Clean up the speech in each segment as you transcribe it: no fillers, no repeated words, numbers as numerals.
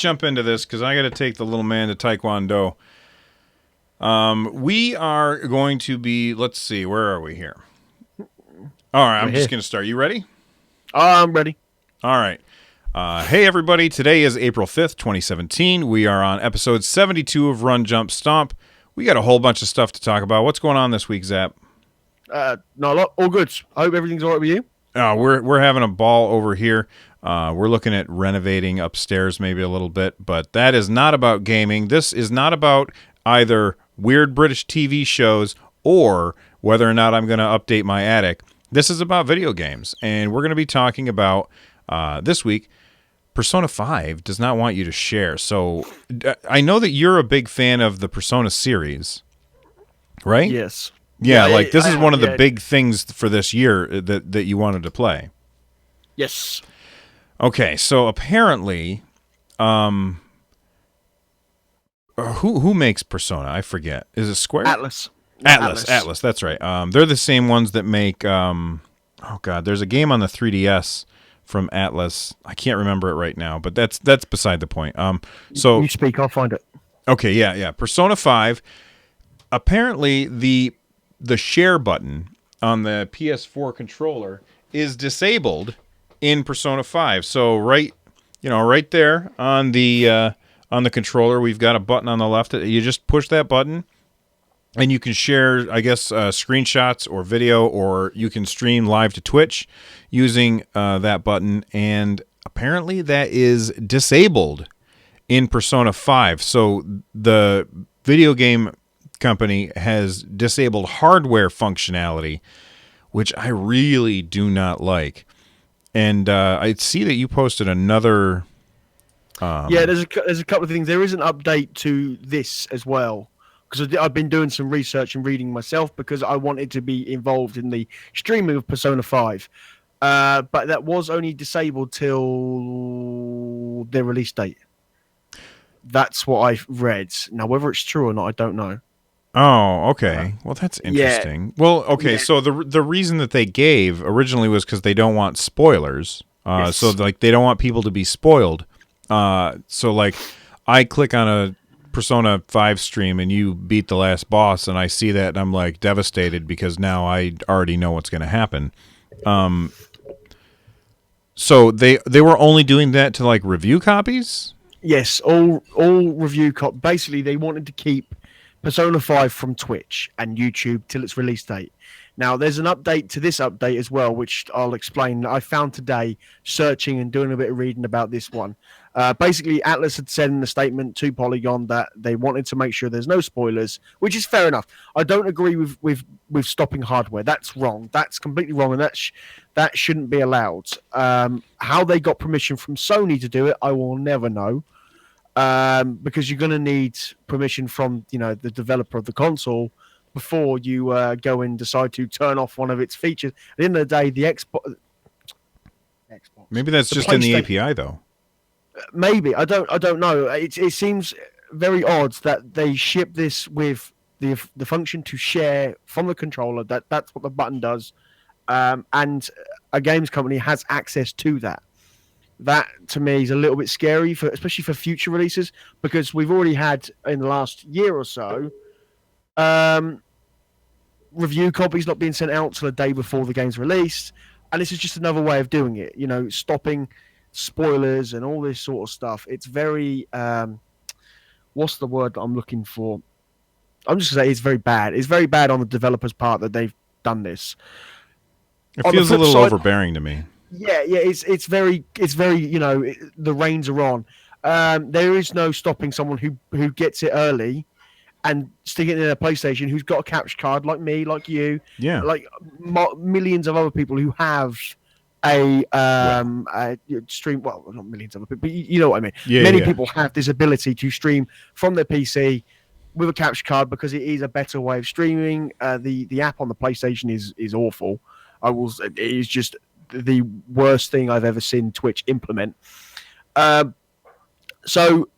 jump into this because I got to take the little man to Taekwondo. We are going to be. Let's see. Where are we here? All right. I'm just going to start. You ready? I'm ready. All right. Hey, everybody. Today is April 5th, 2017. We are on episode 72 of Run, Jump, Stomp. We got a whole bunch of stuff to talk about. What's going on this week, Zap? Not a lot. All good. I hope everything's all right with you. We're having a ball over here. We're looking at renovating upstairs maybe a little bit, but that is not about gaming. This is not about either weird British TV shows or whether or not I'm going to update my attic. This is about video games, and we're going to be talking about, this week, Persona 5 does not want you to share. So I know that you're a big fan of the Persona series, right? Yes. Yeah, like this is one of the big things for this year that you wanted to play. Yes. Okay, so apparently, who makes Persona? I forget. Is it Square? Atlas. Atlas. That's right. They're the same ones that make. Oh God, there's a game on the 3DS from Atlas. I can't remember it right now, but that's beside the point. So you speak, I'll find it. Okay, yeah. Persona 5. Apparently, the share button on the PS4 controller is disabled in Persona 5. So right there on the controller, we've got a button on the left. You just push that button, and you can share, I guess, screenshots or video, or you can stream live to Twitch using that button. And apparently, that is disabled in Persona 5. So the video game company has disabled hardware functionality, which I really do not like. And I see that you posted another. Yeah, there's a couple of things. There is an update to this as well, because I've been doing some research and reading myself because I wanted to be involved in the streaming of Persona 5. But that was only disabled till their release date. That's what I've read. Now, whether it's true or not, I don't know. Oh, okay. Well, that's interesting. Yeah. Well, okay. Yeah. So the reason that they gave originally was because they don't want spoilers. Yes. So like they don't want people to be spoiled. So like I click on a Persona 5 stream and you beat the last boss, and I see that and I'm like devastated because now I already know what's going to happen. So they were only doing that to like review copies. Yes, all review basically they wanted to keep Persona 5 from Twitch and YouTube till its release date. Now, there's an update to this update as well, which I'll explain. I found today searching and doing a bit of reading about this one. Basically, Atlas had said in a statement to Polygon that they wanted to make sure there's no spoilers, which is fair enough. I don't agree with stopping hardware. That's wrong. That's completely wrong, and that shouldn't be allowed. How they got permission from Sony to do it, I will never know. Because you're going to need permission from the developer of the console before you go and decide to turn off one of its features. At the end of the day, the Xbox. Maybe that's just in the API though. Maybe I don't know. It seems very odd that they ship this with the function to share from the controller. That's what the button does, and a games company has access to that. That to me is a little bit scary, especially for future releases, because we've already had in the last year or so review copies not being sent out till a day before the game's released, and this is just another way of doing it. Stopping spoilers and all this sort of stuff. It's very what's the word that I'm looking for? I'm just gonna say it's very bad. It's very bad on the developer's part that they've done this. It feels a little overbearing to me. Yeah, it's very the reins are on. There is no stopping someone who gets it early and stick it in a PlayStation, who's got a capture card like me, like you, like millions of other people who have a stream. Well, not millions of other people, but you know what I mean. Yeah, Many people have this ability to stream from their PC with a capture card because it is a better way of streaming. The app on the PlayStation is awful. It is just the worst thing I've ever seen Twitch implement. So,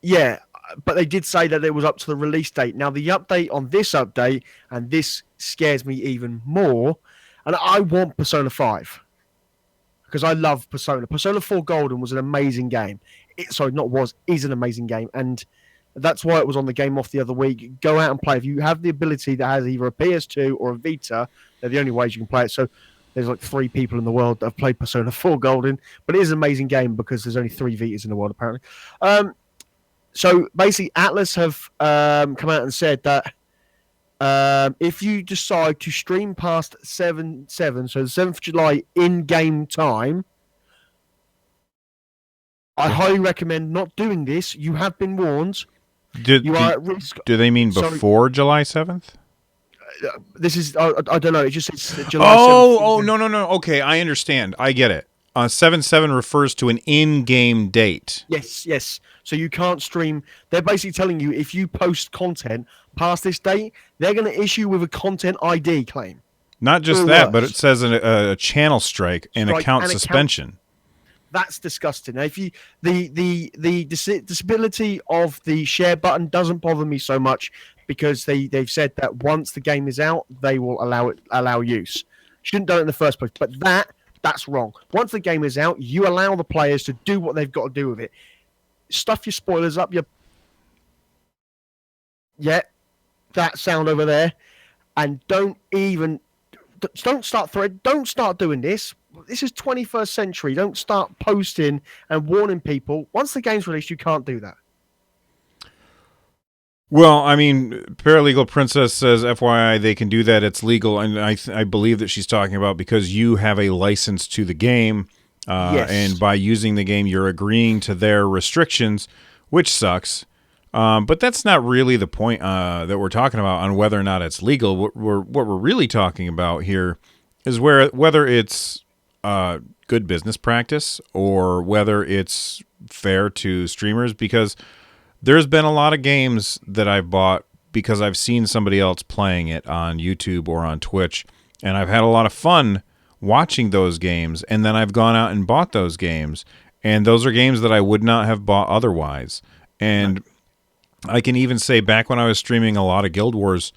yeah, but they did say that it was up to the release date. Now, the update on this update, and this scares me even more, and I want Persona 5 because I love Persona. Persona 4 Golden was an amazing game. sorry, not was, is an amazing game, and that's why it was on the Game Off the other week. Go out and play. If you have the ability that has either a PS2 or a Vita, they're the only ways you can play it. So there's like 3 people in the world that have played Persona 4 Golden, but it is an amazing game because there's only 3 Vitas in the world apparently. So basically, Atlas have come out and said that if you decide to stream past 7/7, so the 7th of July in game time, I highly recommend not doing this. You have been warned. You are at risk. Do they mean before July 7th? This is I don't know. It just says July 7th. No. Okay, I understand. I get it. 7/7 refers to an in-game date. Yes. So you can't stream. They're basically telling you if you post content past this date, they're going to issue with a content ID claim. Not just that, but it says a channel strike and account suspension. That's disgusting. Now, if you the disability of the share button doesn't bother me so much because they've said that once the game is out, they will allow use. Shouldn't do it in the first place, but that's wrong. Once the game is out, you allow the players to do what they've got to do with it. Stuff your spoilers up. That sound over there, and don't start doing this. This is 21st century. Don't start posting and warning people. Once the game's released, you can't do that. Well, I mean, Paralegal Princess says, FYI, they can do that. It's legal. And I believe that she's talking about because you have a license to the game. Yes. And by using the game, you're agreeing to their restrictions, which sucks. But that's not really the point that we're talking about on whether or not it's legal. What we're really talking about here is whether it's good business practice or whether it's fair to streamers, because there's been a lot of games that I've bought because I've seen somebody else playing it on YouTube or on Twitch, and I've had a lot of fun watching those games, and then I've gone out and bought those games, and those are games that I would not have bought otherwise. And I can even say back when I was streaming a lot of Guild Wars,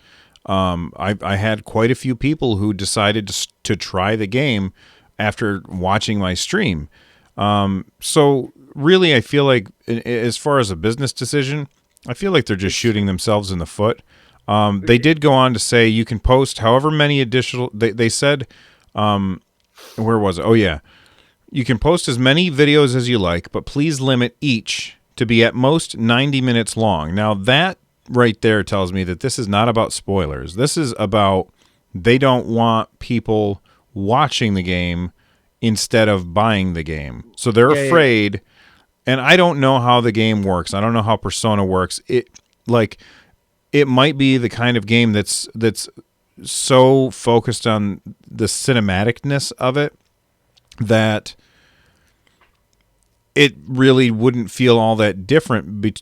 I had quite a few people who decided to try the game after watching my stream. So really, I feel like as far as a business decision, I feel like they're just shooting themselves in the foot. They did go on to say you can post however many additional, they said, where was it? Oh yeah. You can post as many videos as you like, but please limit each to be at most 90 minutes long. Now that right there tells me that this is not about spoilers. This is about they don't want people watching the game instead of buying the game. So they're afraid, and I don't know how the game works. I don't know how Persona works. It might be the kind of game that's so focused on the cinematicness of it that it really wouldn't feel all that different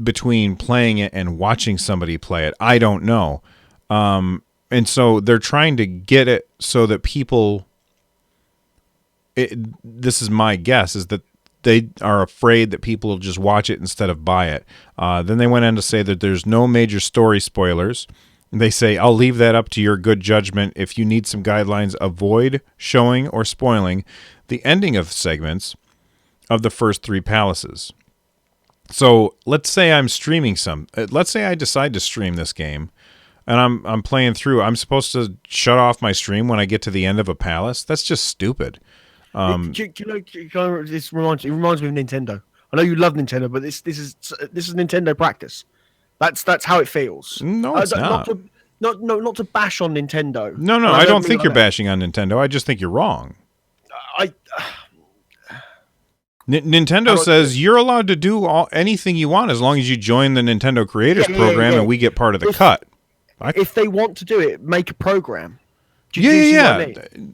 between playing it and watching somebody play it. I don't know. And so they're trying to get it so that people, this is my guess, is that they are afraid that people will just watch it instead of buy it. Then they went on to say that there's no major story spoilers. They say, I'll leave that up to your good judgment. If you need some guidelines, avoid showing or spoiling the ending of segments of the first 3 palaces. So let's say I'm streaming let's say I decide to stream this game and I'm playing through. I'm supposed to shut off my stream when I get to the end of a palace? That's just stupid. This reminds me of Nintendo. I know you love Nintendo, but this is Nintendo practice. That's how it feels. No, it's not. Not to bash on Nintendo. No, I don't think you're bashing on Nintendo. I just think you're wrong. Nintendo says you're allowed to do anything you want as long as you join the Nintendo Creators Program and we get part of the cut. If they want to do it, make a program. Yeah.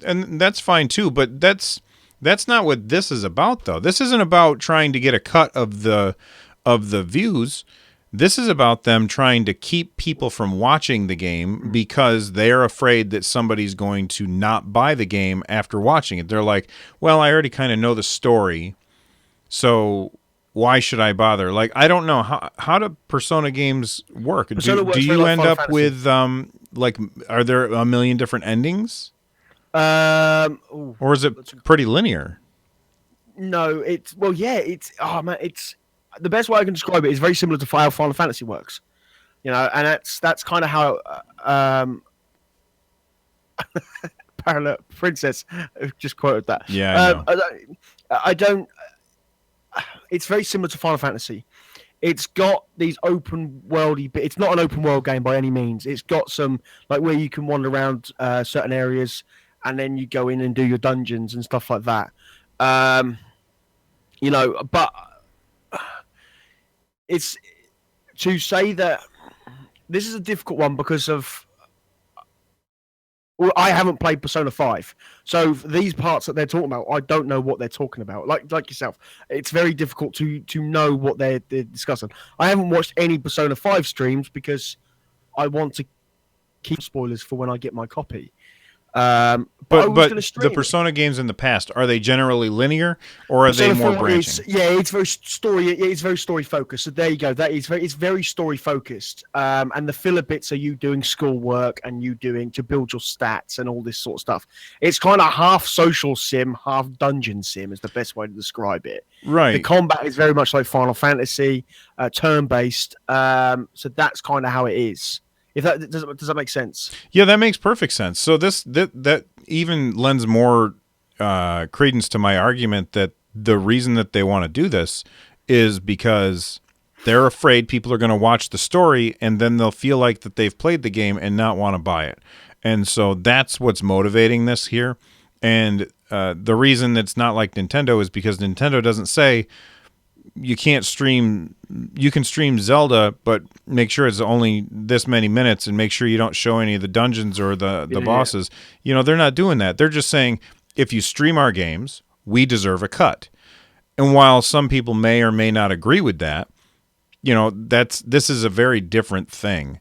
And that's fine too, but that's not what this is about though. This isn't about trying to get a cut of the views. This is about them trying to keep people from watching the game because they're afraid that somebody's going to not buy the game after watching it. They're like, well, I already kind of know the story, so why should I bother? Like, I don't know. How do Persona games work? Do you end up with, are there a million different endings? Or is it pretty linear? No, it's well, yeah, it's oh man, it's the best way I can describe it is very similar to how Final Fantasy works, and that's kind of how Parallel Princess just quoted that. Yeah, I know. I don't. It's very similar to Final Fantasy. It's got these open worldy, but it's not an open world game by any means. It's got some like where you can wander around certain areas, and then you go in and do your dungeons and stuff like that. Um, but it's to say that this is a difficult one because of well, I haven't played Persona 5. So these parts that they're talking about, I don't know what they're talking about. Like yourself, it's very difficult to know what they're discussing. I haven't watched any Persona 5 streams because I want to keep spoilers for when I get my copy. But I was But going to the stream Persona games in the past, are they generally linear or are they Persona more 4 branching? it's very story. It's very story focused. So there you go. It's very story focused. And the filler bits are you doing schoolwork and you doing to build your stats and all this sort of stuff. It's kind of half social sim, half dungeon sim is the best way to describe it. The Right. combat is very much like Final Fantasy, turn based. So that's kind of how it is. If that does that make sense? Yeah, that makes perfect sense. So that even lends more credence to my argument that the reason that they want to do this is because they're afraid people are going to watch the story and then they'll feel like that they've played the game and not want to buy it. And so that's what's motivating this here. And the reason it's not like Nintendo is because Nintendo doesn't say you can't stream. You can stream Zelda, but make sure it's only this many minutes, and make sure you don't show any of the dungeons or the bosses. They're not doing that. They're just saying if you stream our games, we deserve a cut. And while some people may or may not agree with that, this is a very different thing.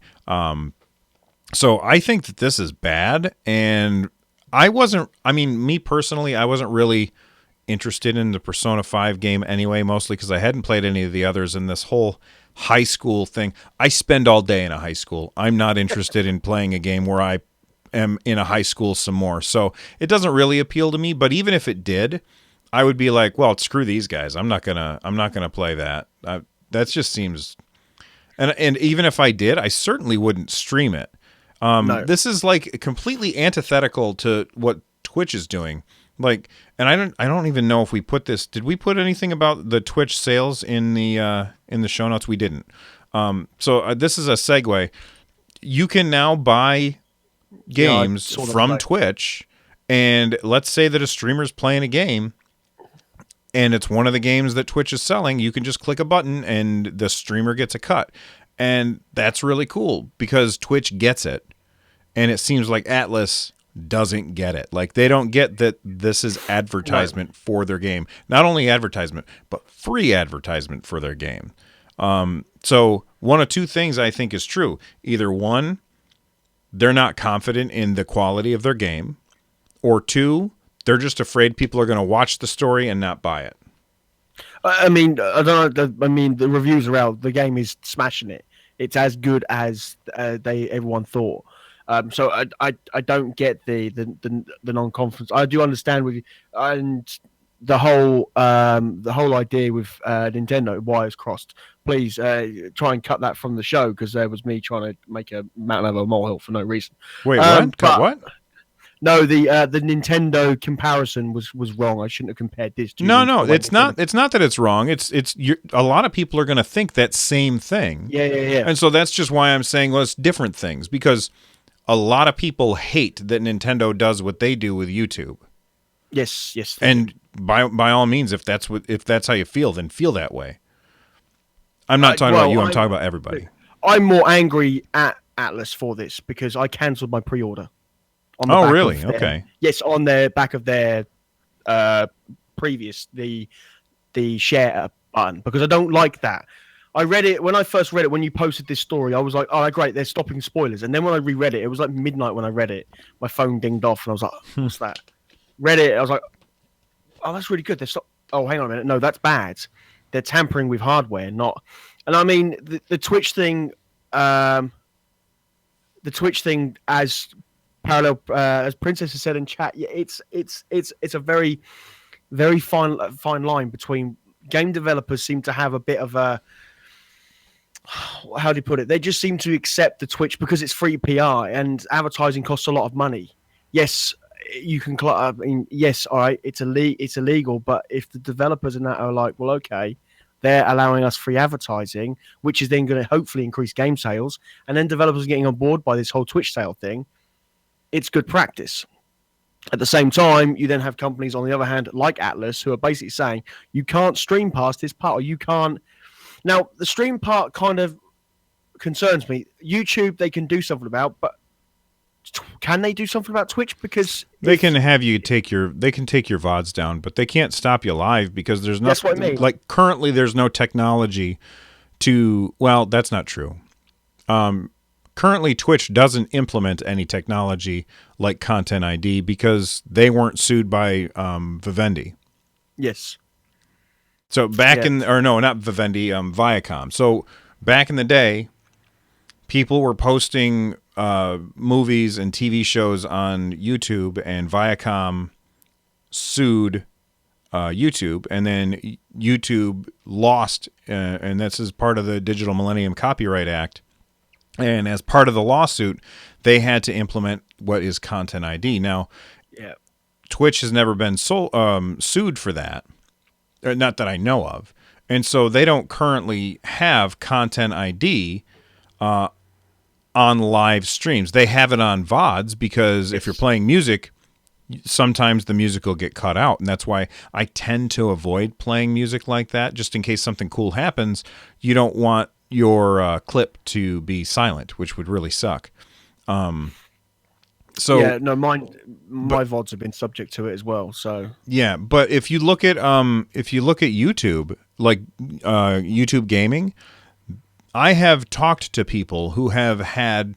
So I think that this is bad, and me personally, I wasn't really interested in the Persona 5 game anyway, mostly because I hadn't played any of the others, and this whole high school thing. I spend all day in a high school. I'm not interested in playing a game where I am in a high school some more. So it doesn't really appeal to me, but even if it did, I would be like, well, screw these guys. I'm not gonna play that. That just seems and even if I did, I certainly wouldn't stream it. No. This is like completely antithetical to what Twitch is doing. Like, and I don't even know if we put this. Did we put anything about the Twitch sales in the show notes? We didn't. So this is a segue. You can now buy games from Twitch, and let's say that a streamer's playing a game, and it's one of the games that Twitch is selling. You can just click a button, and the streamer gets a cut, and that's really cool because Twitch gets it, and it seems like Atlas doesn't get it. Like, they don't get that this is advertisement for their game. Not only advertisement, but free advertisement for their game. So one of two things I think is true. Either one, they're not confident in the quality of their game, or two, they're just afraid people are going to watch the story and not buy it. I mean, I don't know. I mean, the reviews are out. The game is smashing it. It's as good as everyone thought. So I don't get the non-confidence. I do understand with you, and the whole idea with Nintendo wires crossed. Please try and cut that from the show because there was me trying to make a mountain out of a molehill for no reason. Wait, what? Cut what? No, the Nintendo comparison was wrong. I shouldn't have compared this to. No, it's not. It's not that it's wrong. A lot of people are going to think that same thing. Yeah. And so that's just why I'm saying, well, it's different things, because a lot of people hate that Nintendo does what they do with YouTube. Yes. And by all means, if that's how you feel, then feel that way. I'm not talking about you. I'm talking about everybody. I'm more angry at Atlas for this because I cancelled my pre-order. Oh, really? Okay. Yes, on the back of their previous the share button, because I don't like that. I read it when I first read it. When you posted this story, I was like, "Oh, great! They're stopping spoilers." And then when I reread it, it was like midnight when I read it. My phone dinged off, and I was like, "What's that?" Read it. I was like, "Oh, that's really good." Oh, hang on a minute. No, that's bad. They're tampering with hardware, not. And I mean, the Twitch thing. The Twitch thing, as Parallel, as Princess has said in chat, yeah, it's a very very fine line between game developers seem to have a bit of a, how do you put it? They just seem to accept the Twitch because it's free PR and advertising costs a lot of money. Yes, you can. I mean, yes, all right, it's illegal. But if the developers and that are like, well, okay, they're allowing us free advertising, which is then going to hopefully increase game sales, and then developers are getting on board by this whole Twitch sale thing. It's good practice. At the same time, you then have companies on the other hand, like Atlas, who are basically saying you can't stream past this part, or you can't. Now, the stream part kind of concerns me. YouTube, they can do something about, but can they do something about Twitch? Because they can have you take your VODs down, but they can't stop you live because there's nothing. That's what I mean. Like currently, there's no technology to. Well, that's not true. Currently, Twitch doesn't implement any technology like Content ID because they weren't sued by Vivendi. Yes. So not Vivendi, Viacom. So back in the day, people were posting movies and TV shows on YouTube, and Viacom sued YouTube, and then YouTube lost, and this is part of the Digital Millennium Copyright Act. And as part of the lawsuit, they had to implement what is Content ID. Now, Twitch has never been sued for that, or not that I know of, and so they don't currently have Content ID on live streams. They have it on VODs because if you're playing music, sometimes the music will get cut out, and that's why I tend to avoid playing music like that, just in case something cool happens. You don't want your clip to be silent, which would really suck. My VODs have been subject to it as well. So yeah, but if you look at YouTube, like YouTube gaming, I have talked to people who have had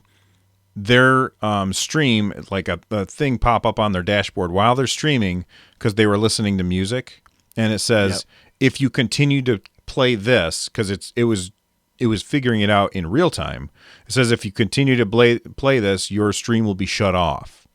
their stream, like a thing pop up on their dashboard while they're streaming because they were listening to music, and it says if you continue to play this, because it was figuring it out in real time. It says if you continue to play this, your stream will be shut off.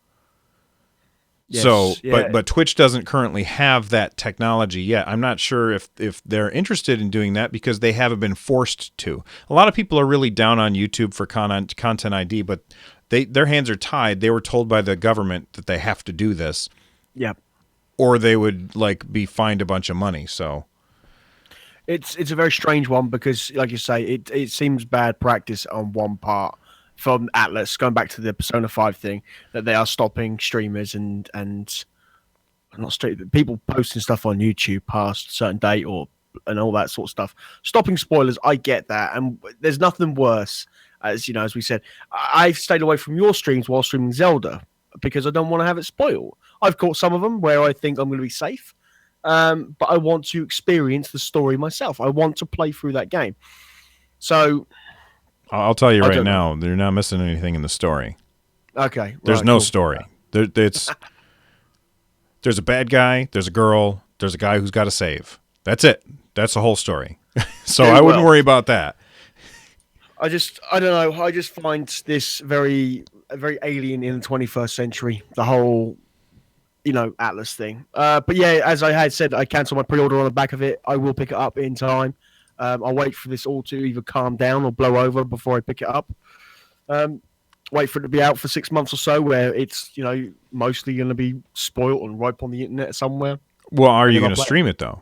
Yes, so, but Twitch doesn't currently have that technology yet. I'm not sure if they're interested in doing that because they haven't been forced to. A lot of people are really down on YouTube for Content ID, but their hands are tied. They were told by the government that they have to do this. Yep. Or they would be fined a bunch of money. So it's a very strange one because, like you say, it seems bad practice on one part from Atlas, going back to the Persona 5 thing, that they are stopping streamers and not people posting stuff on YouTube past a certain date and all that sort of stuff. Stopping spoilers, I get that, and there's nothing worse. As you know, as we said, I've stayed away from your streams while streaming Zelda because I don't want to have it spoiled. I've caught some of them where I think I'm going to be safe. But I want to experience the story myself. I want to play through that game. So I'll tell you right now, you're not missing anything in the story. Okay. There's no story. There's a bad guy, there's a girl, there's a guy who's got to save. That's it. That's the whole story. So I wouldn't worry about that. I don't know. I just find this very, very alien in the 21st century. The whole Atlas thing. But yeah, as I had said, I cancelled my pre-order on the back of it. I will pick it up in time. I'll wait for this all to either calm down or blow over before I pick it up. Wait for it to be out for 6 months or so, where it's mostly going to be spoiled and ripe on the internet somewhere. Well, are you going to stream it though?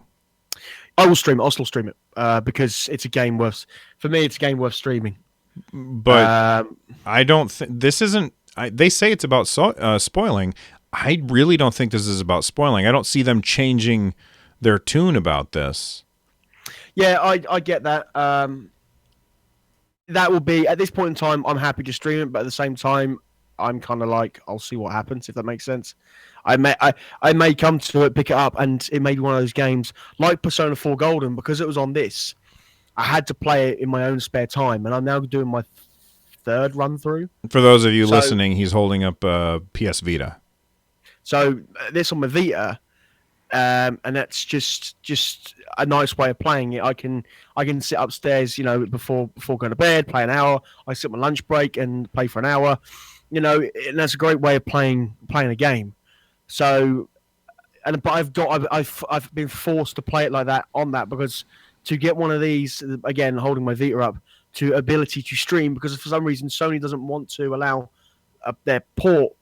I will stream it. I'll still stream it because it's a game worth. For me, it's a game worth streaming. But I don't think this isn't. They say it's about spoiling. I really don't think this is about spoiling. I don't see them changing their tune about this. Yeah, I get that. That will be, at this point in time, I'm happy to stream it, but at the same time, I'm kind of like, I'll see what happens, if that makes sense. I may come to it, pick it up, and it may be one of those games like Persona 4 Golden, because it was on this. I had to play it in my own spare time, and I'm now doing my third run through. For those of you listening, he's holding up PS Vita. So this on my Vita, and that's just a nice way of playing it. I can sit upstairs, before going to bed, play an hour. I sit on my lunch break and play for an hour, and that's a great way of playing a game. So but I've been forced to play it like that on that because to get one of these again, holding my Vita up to ability to stream because for some reason Sony doesn't want to allow their port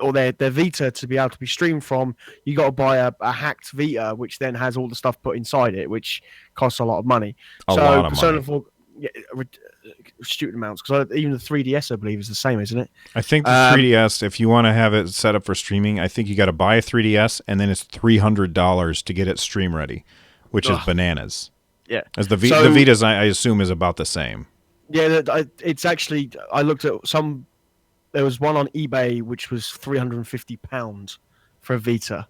or their Vita to be able to be streamed from. You got to buy a hacked Vita, which then has all the stuff put inside it, which costs a lot of money. A lot of Persona money. 4, yeah, stupid amounts because even the 3DS I believe is the same, isn't it? I think the 3DS, if you want to have it set up for streaming, I think you got to buy a 3DS and then it's $300 to get it stream ready, which is bananas. Yeah, as the Vita's, I assume, is about the same. Yeah, it's actually. I looked at some. There was one on eBay which was £350 for a Vita,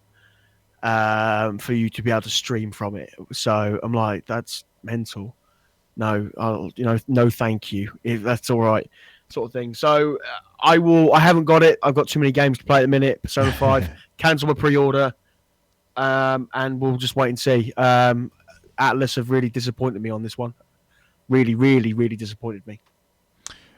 for you to be able to stream from it. So I'm like, that's mental. No, no, thank you. If that's all right, sort of thing. So I will. I haven't got it. I've got too many games to play at the minute. Persona 5, cancel my pre-order, and we'll just wait and see. Atlas have really disappointed me on this one. Really, really, really disappointed me.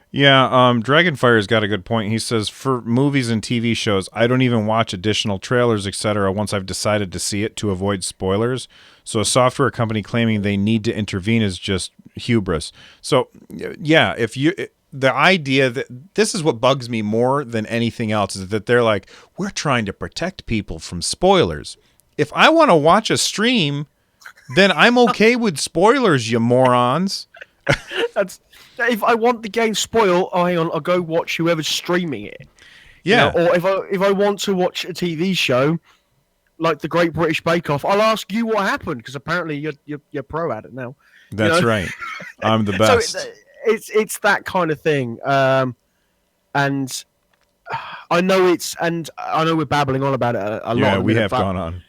Yeah, Dragonfire's got a good point. He says, for movies and TV shows, I don't even watch additional trailers, etc. once I've decided to see it to avoid spoilers. So a software company claiming they need to intervene is just hubris. So, yeah, the idea that this is what bugs me more than anything else is that they're like, we're trying to protect people from spoilers. If I want to watch a stream, then I'm okay with spoilers, you morons. That's if I want the game spoiled. Oh, hang on, I'll go watch whoever's streaming it. Yeah. Or if I want to watch a TV show like the Great British Bake Off, I'll ask you what happened because apparently you're pro at it now. That's right. I'm the best. So it's that kind of thing. And I know we're babbling on about it a lot. Yeah, we have gone on.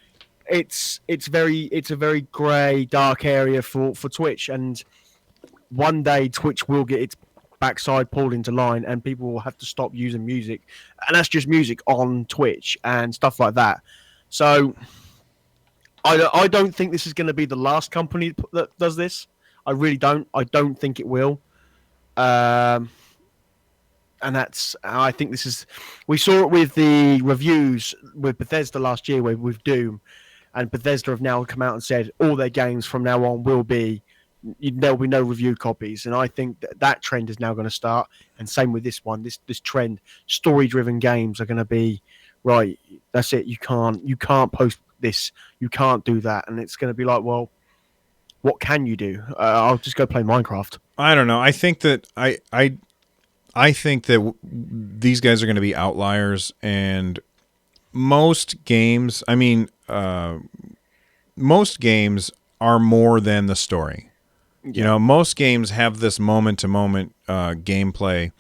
It's a very grey, dark area for Twitch, and one day Twitch will get its backside pulled into line, and people will have to stop using music, and that's just music on Twitch and stuff like that. So I don't think this is going to be the last company that does this. I really don't. I don't think it will. And I think this is. We saw it with the reviews with Bethesda last year, with Doom. And Bethesda have now come out and said all their games from now on will be, there'll be no review copies. And I think that trend is now going to start. And same with this one, this trend, story-driven games are going to be, right, that's it. You can't post this. You can't do that. And it's going to be like, well, what can you do? I'll just go play Minecraft. I don't know. I think that I think that these guys are going to be outliers, and most games, most games are more than the story. Yeah. You know, most games have this moment-to-moment gameplay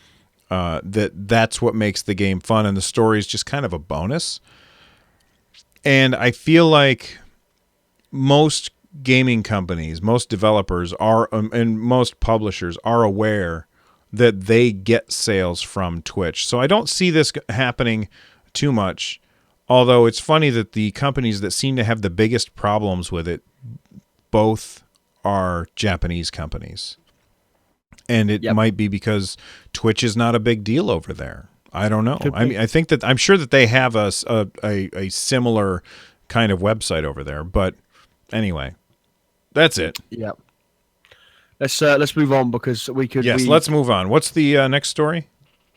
that's what makes the game fun, and the story is just kind of a bonus. And I feel like most gaming companies, most developers are, and most publishers are aware that they get sales from Twitch. So I don't see this happening too much. Although it's funny that the companies that seem to have the biggest problems with it both are Japanese companies. And it might be because Twitch is not a big deal over there. I don't know. I mean, I'm sure that they have a similar kind of website over there. But anyway, that's it. Yeah. Let's move on because we could. Yes, let's move on. What's the next story?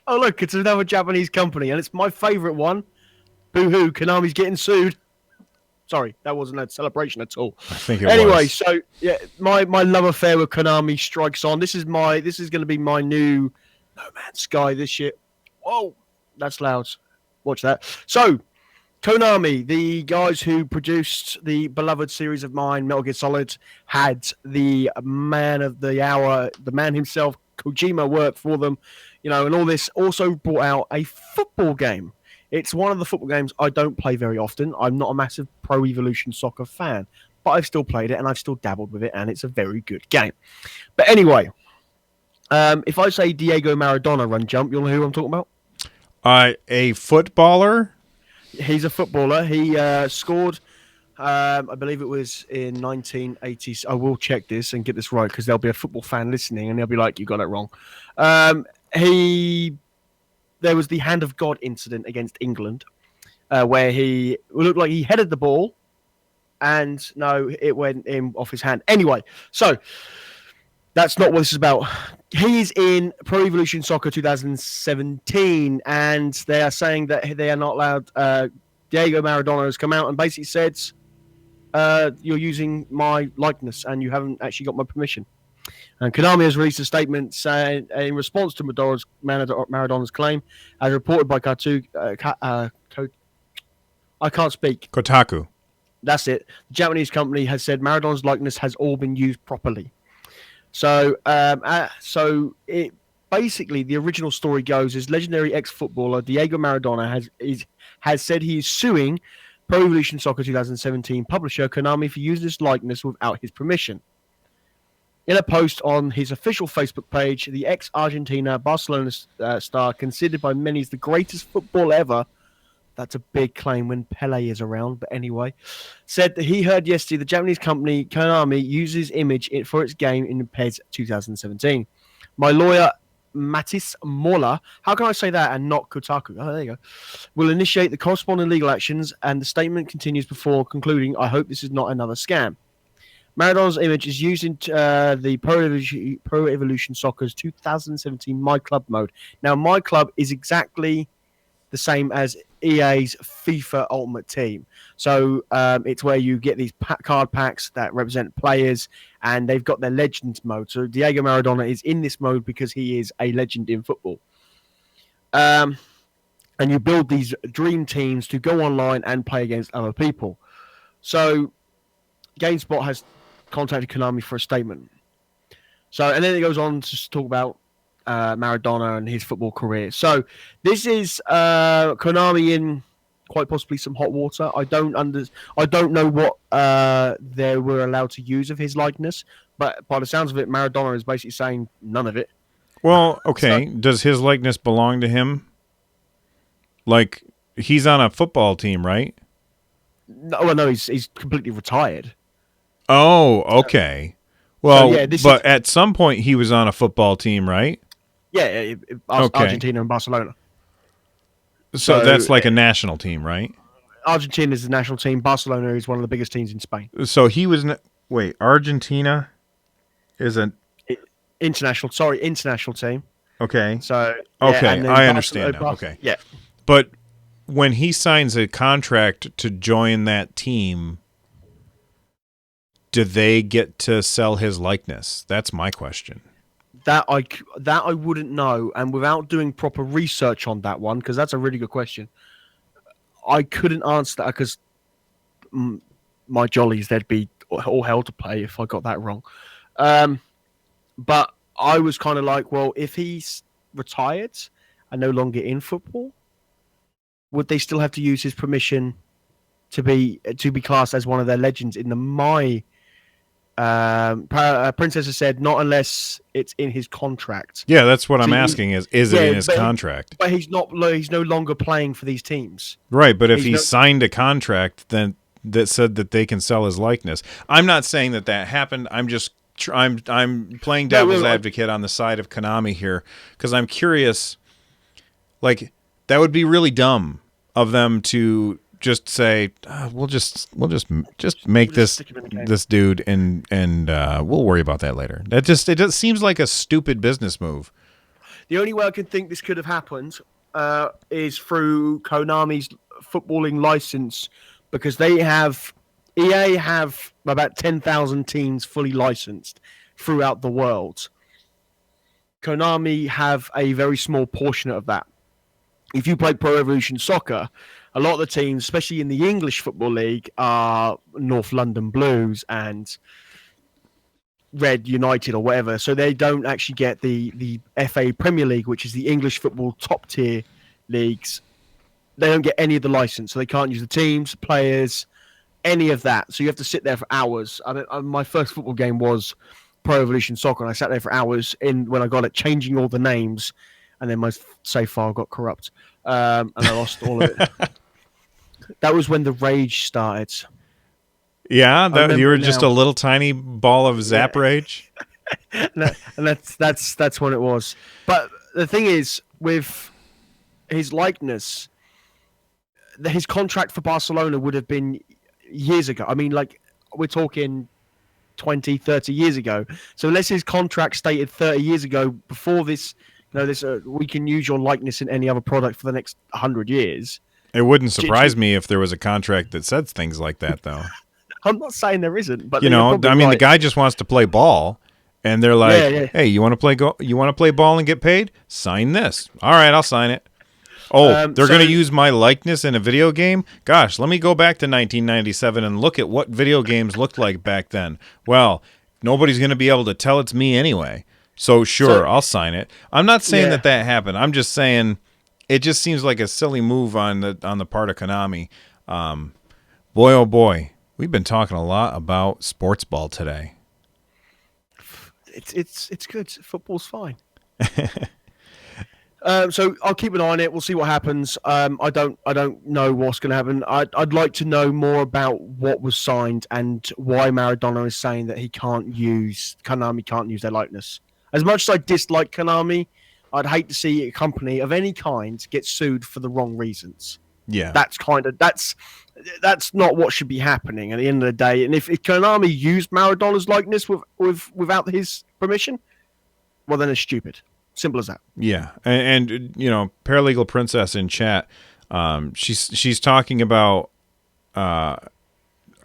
Oh, look, it's another Japanese company, and it's my favorite one. Boo-hoo, Konami's getting sued. Sorry, that wasn't a celebration at all. I think it was. Anyway, so yeah, my love affair with Konami strikes on. This is going to be my new No Man's Sky this year. Whoa, that's loud. Watch that. So, Konami, the guys who produced the beloved series of mine, Metal Gear Solid, had the man of the hour, the man himself, Kojima, work for them, and all this. Also brought out a football game. It's one of the football games I don't play very often. I'm not a massive Pro Evolution Soccer fan, but I've still played it and I've still dabbled with it, and it's a very good game. But anyway, if I say Diego Maradona run jump, you'll know who I'm talking about? A footballer? He's a footballer. He scored, I believe it was in 1980s. I will check this and get this right because there'll be a football fan listening and they'll be like, you got it wrong. There was the Hand of God incident against England, where he looked like he headed the ball, and no, it went in off his hand. Anyway, so that's not what this is about. He's in Pro Evolution Soccer 2017, and they are saying that they are not allowed. Diego Maradona has come out and basically said, "You're using my likeness, and you haven't actually got my permission." And Konami has released a statement saying, in response to Maradona's claim, as reported by I can't speak. Kotaku. That's it. The Japanese company has said Maradona's likeness has all been used properly. So it basically, the original story goes is legendary ex-footballer Diego Maradona has said he is suing Pro Evolution Soccer 2017 publisher Konami for using his likeness without his permission. In a post on his official Facebook page, the ex-Argentina Barcelona star, considered by many as the greatest footballer ever, that's a big claim when Pele is around, but anyway, said that he heard yesterday the Japanese company Konami uses his image for its game in PES 2017. My lawyer, Matis Mola, how can I say that and not Kotaku? Oh, there you go. Will initiate the corresponding legal actions, and the statement continues before concluding, I hope this is not another scam. Maradona's image is used in the Pro Evolution Soccer's 2017 My Club mode. Now, My Club is exactly the same as EA's FIFA Ultimate Team. So it's where you get these card packs that represent players, and they've got their Legends mode. So Diego Maradona is in this mode because he is a legend in football. And you build these dream teams to go online and play against other people. So GameSpot has contacted Konami for a statement. So, and then it goes on to talk about Maradona and his football career. So this is Konami in quite possibly some hot water. I don't know what they were allowed to use of his likeness, but by the sounds of it, Maradona is basically saying none of it. Well, okay. So, does his likeness belong to him? Like, he's on a football team, right? No, he's completely retired. Oh, okay. Well, so, but at some point he was on a football team, right? Yeah, Argentina and Barcelona. So that's like a national team, right? Argentina is the national team. Barcelona is one of the biggest teams in Spain. So he was Argentina is an international team. Okay. So okay, I understand now. Okay. Yeah. But when he signs a contract to join that team, do they get to sell his likeness? That's my question. That I wouldn't know, and without doing proper research on that one, because that's a really good question, I couldn't answer that because my jollies, there'd be all hell to pay if I got that wrong. But I was kind of like, well, if he's retired and no longer in football, would they still have to use his permission to be classed as one of their legends in the My? Princess has said not unless it's in his contract. Yeah, that's what I'm asking. Is it in his contract? But he's not. He's no longer playing for these teams. Right, but if he signed a contract then that said that they can sell his likeness, I'm not saying that happened. I'm just I'm playing devil's advocate on the side of Konami here because I'm curious. Like, that would be really dumb of them to just say we'll just make this dude and we'll worry about that later. It just seems like a stupid business move. The only way I can think this could have happened is through Konami's footballing license, because EA have about 10,000 teams fully licensed throughout the world. Konami have a very small portion of that. If you play Pro Evolution Soccer, a lot of the teams, especially in the English Football League, are North London Blues and Red United or whatever. So they don't actually get the FA Premier League, which is the English football top tier leagues. They don't get any of the license, so they can't use the teams, players, any of that. So you have to sit there for hours. My first football game was Pro Evolution Soccer, and I sat there for hours when I got it, changing all the names, and then my save file got corrupt. And I lost all of it. That was when the rage started. Yeah, you were just a little tiny ball of Zap rage. and that's when it was. But the thing is, with his likeness, his contract for Barcelona would have been years ago. I mean, like, we're talking 20, 30 years ago. So unless his contract stated 30 years ago, before this, we can use your likeness in any other product for the next 100 years. It wouldn't surprise me if there was a contract that said things like that, though. I'm not saying there isn't, but I mean, the guy just wants to play ball, and they're like, "Hey, you want to play You want to play ball and get paid? Sign this." All right, I'll sign it. Oh, they're going to use my likeness in a video game? Gosh, let me go back to 1997 and look at what video games looked like back then. Well, nobody's going to be able to tell it's me anyway. So sure, I'll sign it. I'm not saying that happened. I'm just saying it just seems like a silly move on the part of Konami. Boy, oh boy, we've been talking a lot about sports ball today. It's good. Football's fine. So I'll keep an eye on it. We'll see what happens. I don't know what's going to happen. I'd like to know more about what was signed and why Maradona is saying that Konami can't use their likeness. As much as I dislike Konami, I'd hate to see a company of any kind get sued for the wrong reasons. Yeah, that's not what should be happening at the end of the day. And if Konami used Maradona's likeness without his permission, well, then it's stupid. Simple as that. Yeah, and Paralegal Princess in chat, she's talking about a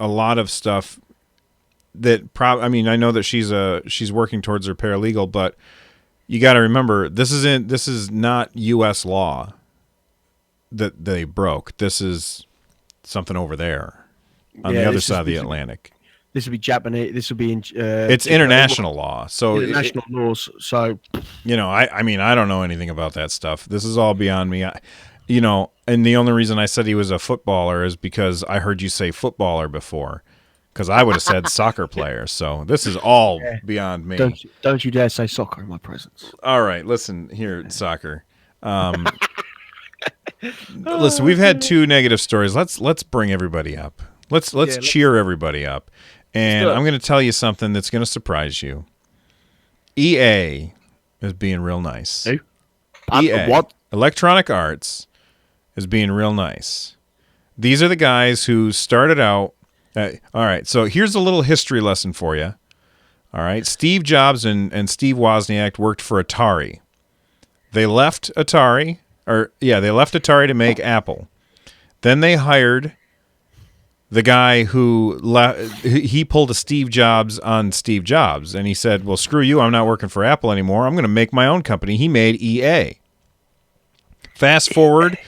lot of stuff that I know that she's working towards her paralegal, but you got to remember this is not U.S. law that they broke. This is something over there on the other side of the Atlantic. This would be Japanese. This would be it's international law. So international laws. So I mean, I don't know anything about that stuff. This is all beyond me. And the only reason I said he was a footballer is because I heard you say footballer before, because I would have said soccer player. So this is all beyond me. Don't you dare say soccer in my presence. All right, listen here, soccer. Listen, we've had 2 negative stories. Let's bring everybody up. Let's cheer everybody up. And I'm going to tell you something that's going to surprise you. EA is being real nice. Who? EA, what? Electronic Arts, is being real nice. These are the guys who started out. All right, so here's a little history lesson for you. All right, Steve Jobs and Steve Wozniak worked for Atari. They left Atari to make Apple. Then they hired the guy who he pulled a Steve Jobs on Steve Jobs, and he said, well, screw you, I'm not working for Apple anymore. I'm going to make my own company. He made EA. Fast forward,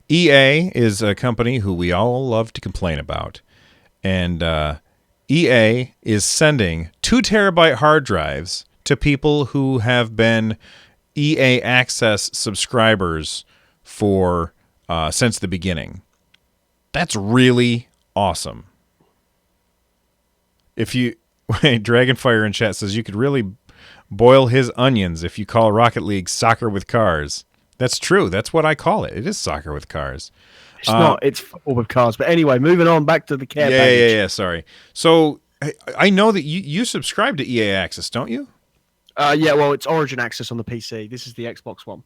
EA is a company who we all love to complain about. And EA is sending 2 terabyte hard drives to people who have been EA Access subscribers for since the beginning. That's really awesome. If you Dragonfire in chat says you could really boil his onions if you call Rocket League soccer with cars. That's true. That's what I call it. It is soccer with cars. It's not. It's football with cars. But anyway, moving on back to the care package. Yeah. Sorry. So I know that you subscribe to EA Access, don't you? Yeah. Well, it's Origin Access on the PC. This is the Xbox One.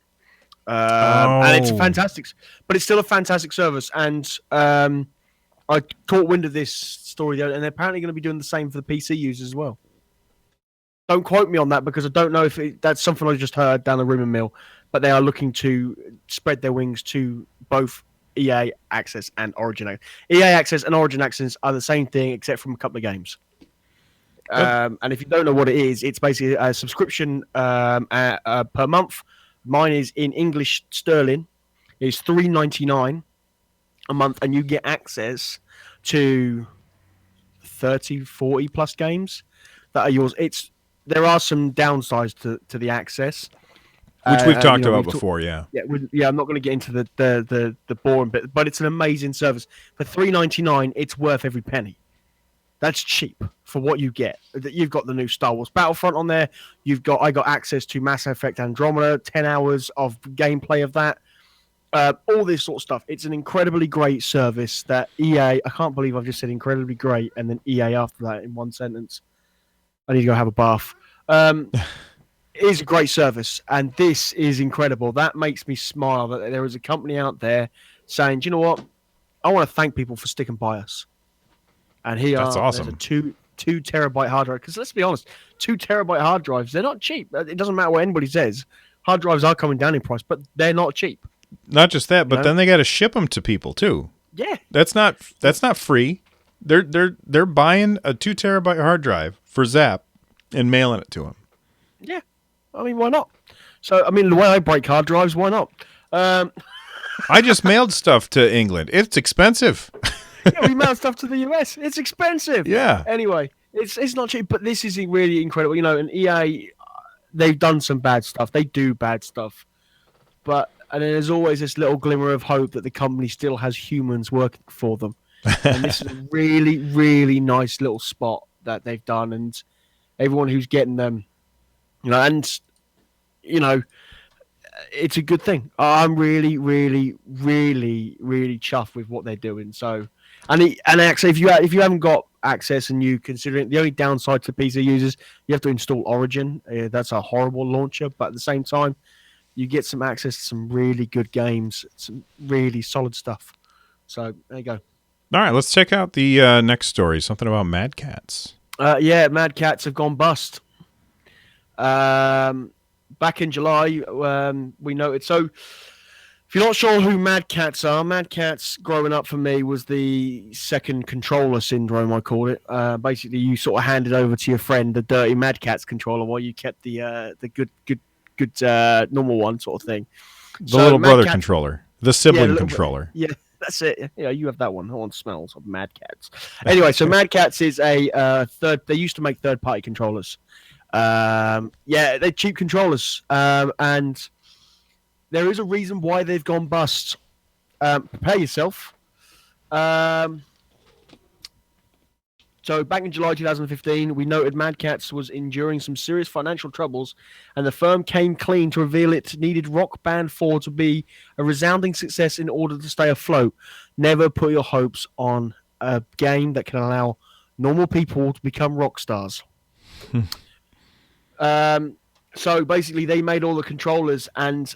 And it's fantastic, but it's still a fantastic service. And I caught wind of this story, and they're apparently going to be doing the same for the PC users as well. Don't quote me on that because I don't know if that's something I just heard down the rumor mill. But they are looking to spread their wings to both EA Access and Origin Access. EA Access and Origin Access are the same thing except from a couple of games. And if you don't know what it is, it's basically a subscription per month. Mine is in English sterling. It's $3.99 a month, and you get access to 30, 40 plus games that are yours. There are some downsides to the access, which we've talked about before. Yeah. I'm not going to get into the boring bit, but it's an amazing service. For $3.99, it's worth every penny. That's cheap for what you get. You've got the new Star Wars Battlefront on there. I got access to Mass Effect Andromeda, 10 hours of gameplay of that. All this sort of stuff. It's an incredibly great service that EA, I can't believe I've just said incredibly great and then EA after that in one sentence. I need to go have a bath. It is a great service, and this is incredible. That makes me smile that there is a company out there saying, do you know what? I want to thank people for sticking by us. And here That's there's a awesome. two terabyte hard drive. Because let's be honest, 2 terabyte hard drives, they're not cheap. It doesn't matter what anybody says. Hard drives are coming down in price, but they're not cheap. Not just that, but know? then they got to ship them to people too. Yeah. That's not free. They're buying a 2 terabyte hard drive for Zap and mailing it to them. Yeah. I mean, why not? So, I mean, the way I break hard drives, why not? I just mailed stuff to England. It's expensive. We mail stuff to the US. It's expensive. Yeah. Anyway, it's not cheap, but this is really incredible. You know, and EA, they've done some bad stuff. They do bad stuff, and then there's always this little glimmer of hope that the company still has humans working for them. And this is a really, really nice little spot that they've done, and everyone who's getting them, it's a good thing. I'm really, really, really, really chuffed with what they're doing. So, and actually, if you haven't got access and you consider it, the only downside to PC users, you have to install Origin. That's a horrible launcher, but at the same time, you get some access to some really good games, some really solid stuff. So there you go. All right, let's check out the next story. Something about Mad Cats. Yeah, Mad Cats have gone bust. Back in July, we noted. So, if you're not sure who Mad Cats are, Mad Cats, growing up for me, was the second controller syndrome, I called it. Basically, you sort of handed over to your friend the dirty Mad Cats controller while you kept the good normal one, sort of thing. The little brother controller, the sibling controller. Yeah, that's it. Yeah, you have that one. That one smells of Mad Cats. Anyway, so Mad Cats is a third. They used to make third-party controllers. They're cheap controllers, and there is a reason why they've gone bust. Prepare yourself. So back in July 2015, we noted Mad Cats was enduring some serious financial troubles, and the firm came clean to reveal it needed Rock Band 4 to be a resounding success in order to stay afloat. Never put your hopes on a game that can allow normal people to become rock stars. So basically, they made all the controllers, and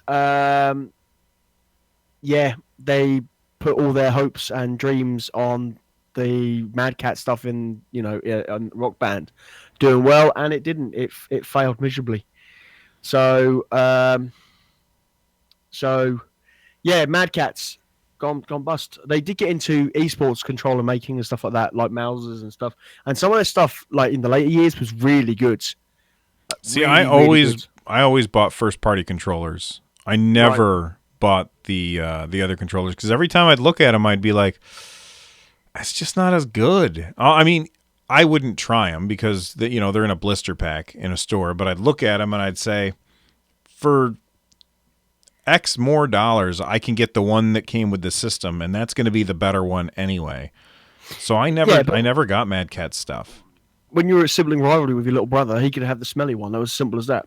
they put all their hopes and dreams on the Mad Cat stuff in on Rock Band doing well, and it didn't. It failed miserably. So Mad Cat's gone bust. They did get into esports controller making and stuff like that, like Mousers and stuff, and some of their stuff like in the later years was really good. See, I always bought first party controllers. I never bought the other controllers, because every time I'd look at them, I'd be like, it's just not as good. I mean, I wouldn't try them because they're in a blister pack in a store, but I'd look at them and I'd say, for X more dollars, I can get the one that came with the system, and that's going to be the better one anyway. So I never got Mad Cat stuff. When you were a sibling rivalry with your little brother, he could have the smelly one. That was as simple as that.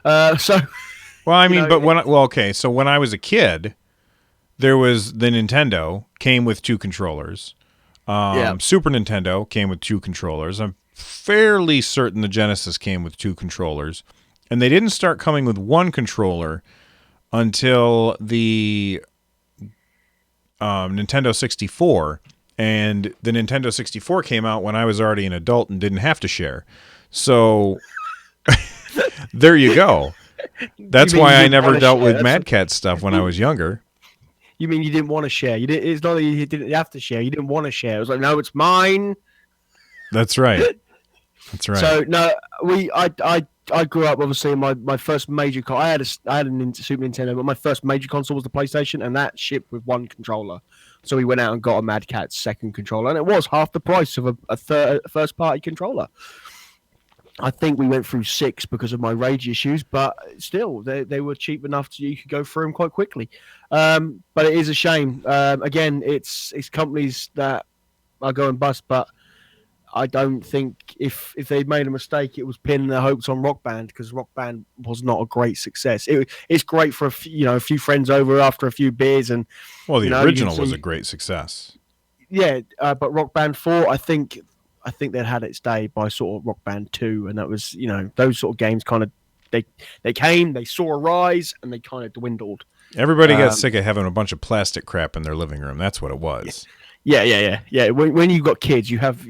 Well, I mean, so when I was a kid, there was the Nintendo came with two controllers. Super Nintendo came with two controllers. I'm fairly certain the Genesis came with two controllers, and they didn't start coming with one controller until the Nintendo 64. And the Nintendo 64 came out when I was already an adult and didn't have to share. So there you go. That's why I never dealt with Mad Cat stuff when I was younger. You mean you didn't want to share? It's not that you didn't have to share. You didn't want to share. It was like, no, it's mine. That's right. That's right. So no, I grew up obviously. My first major I had a Super Nintendo, but my first major console was the PlayStation, and that shipped with one controller. So we went out and got a Mad Cat second controller, and it was half the price of a first party controller. I think we went through 6 because of my rage issues, but still, they were cheap enough you could go through them quite quickly. But it is a shame. Again, it's companies that are going bust, but I don't think if they made a mistake, it was pinning their hopes on Rock Band, because Rock Band was not a great success. It's great for a few friends over after a few beers, and the original was a great success. Yeah, but Rock Band 4, I think they'd had its day by sort of Rock Band 2, and that was those sort of games kind of they came, they saw a rise, and they kind of dwindled. Everybody got sick of having a bunch of plastic crap in their living room. That's what it was. Yeah. When you've got kids, you have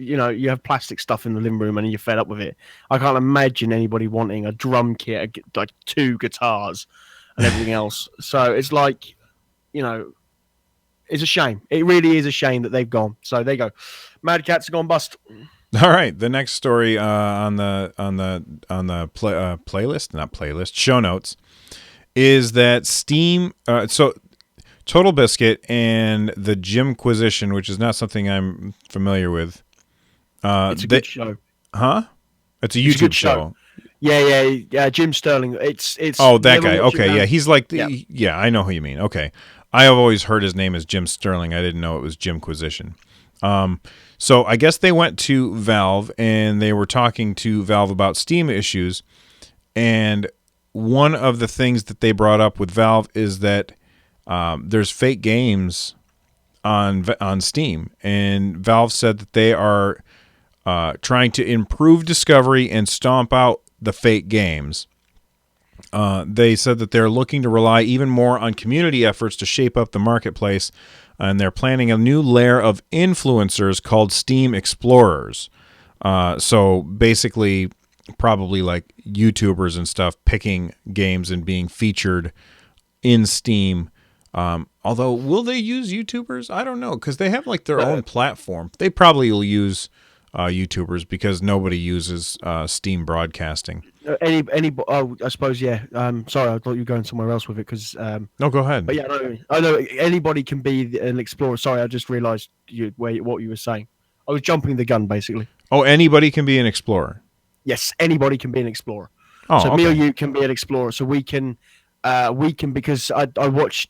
plastic stuff in the living room, and you're fed up with it. I can't imagine anybody wanting a drum kit, like 2 guitars, and everything else. So it's like, it's a shame. It really is a shame that they've gone. So there you go. Mad Catz have gone bust. All right, the next story on the playlist, not playlist, show notes, is that Steam. So Total Biscuit and the Jimquisition, which is not something I'm familiar with. It's a good show. Huh? It's a YouTube show. Yeah. Jim Sterling. It's. Oh, that guy. Okay, yeah, he's like. Yeah, I know who you mean. Okay, I have always heard his name as Jim Sterling. I didn't know it was Jimquisition. So I guess they went to Valve and they were talking to Valve about Steam issues. And one of the things that they brought up with Valve is that there's fake games on Steam. And Valve said that they are trying to improve discovery and stomp out the fake games. They said that they're looking to rely even more on community efforts to shape up the marketplace. And they're planning a new layer of influencers called Steam Explorers. So basically, probably like YouTubers and stuff picking games and being featured in Steam. Although, will they use YouTubers? I don't know, because they have like their own platform. They probably will use YouTubers because nobody uses Steam broadcasting. I suppose, yeah. Sorry, I thought you were going somewhere else with it because. No, go ahead. But yeah, I know anybody can be an explorer. Sorry, I just realised what you were saying. I was jumping the gun, basically. Oh, anybody can be an explorer. Yes, anybody can be an explorer. Oh, so okay. me or you can be an explorer. So we can because I watched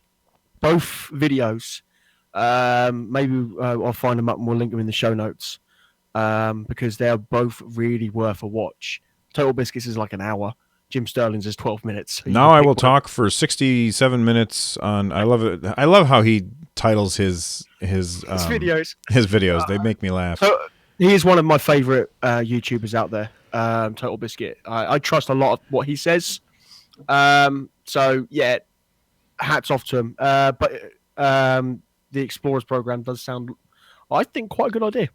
both videos. Maybe I'll find them up and we'll link them in the show notes. Because they are both really worth a watch. Total Biscuits is like an hour. Jim Sterling's is 12 minutes. So now I will talk for 67 minutes on. I love it. I love how he titles his videos. His videos. They make me laugh. So he is one of my favorite YouTubers out there. Total Biscuit. I trust a lot of what he says. So yeah, hats off to him. But the Explorers program does sound, I think, quite a good idea.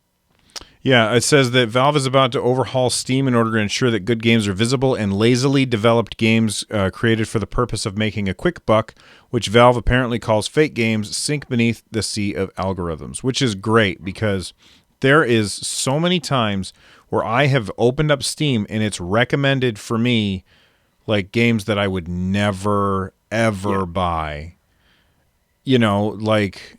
Yeah, it says that Valve is about to overhaul Steam in order to ensure that good games are visible and lazily developed games created for the purpose of making a quick buck, which Valve apparently calls fake games, sink beneath the sea of algorithms, which is great because there is so many times where I have opened up Steam and it's recommended for me like games that I would never, ever buy. Like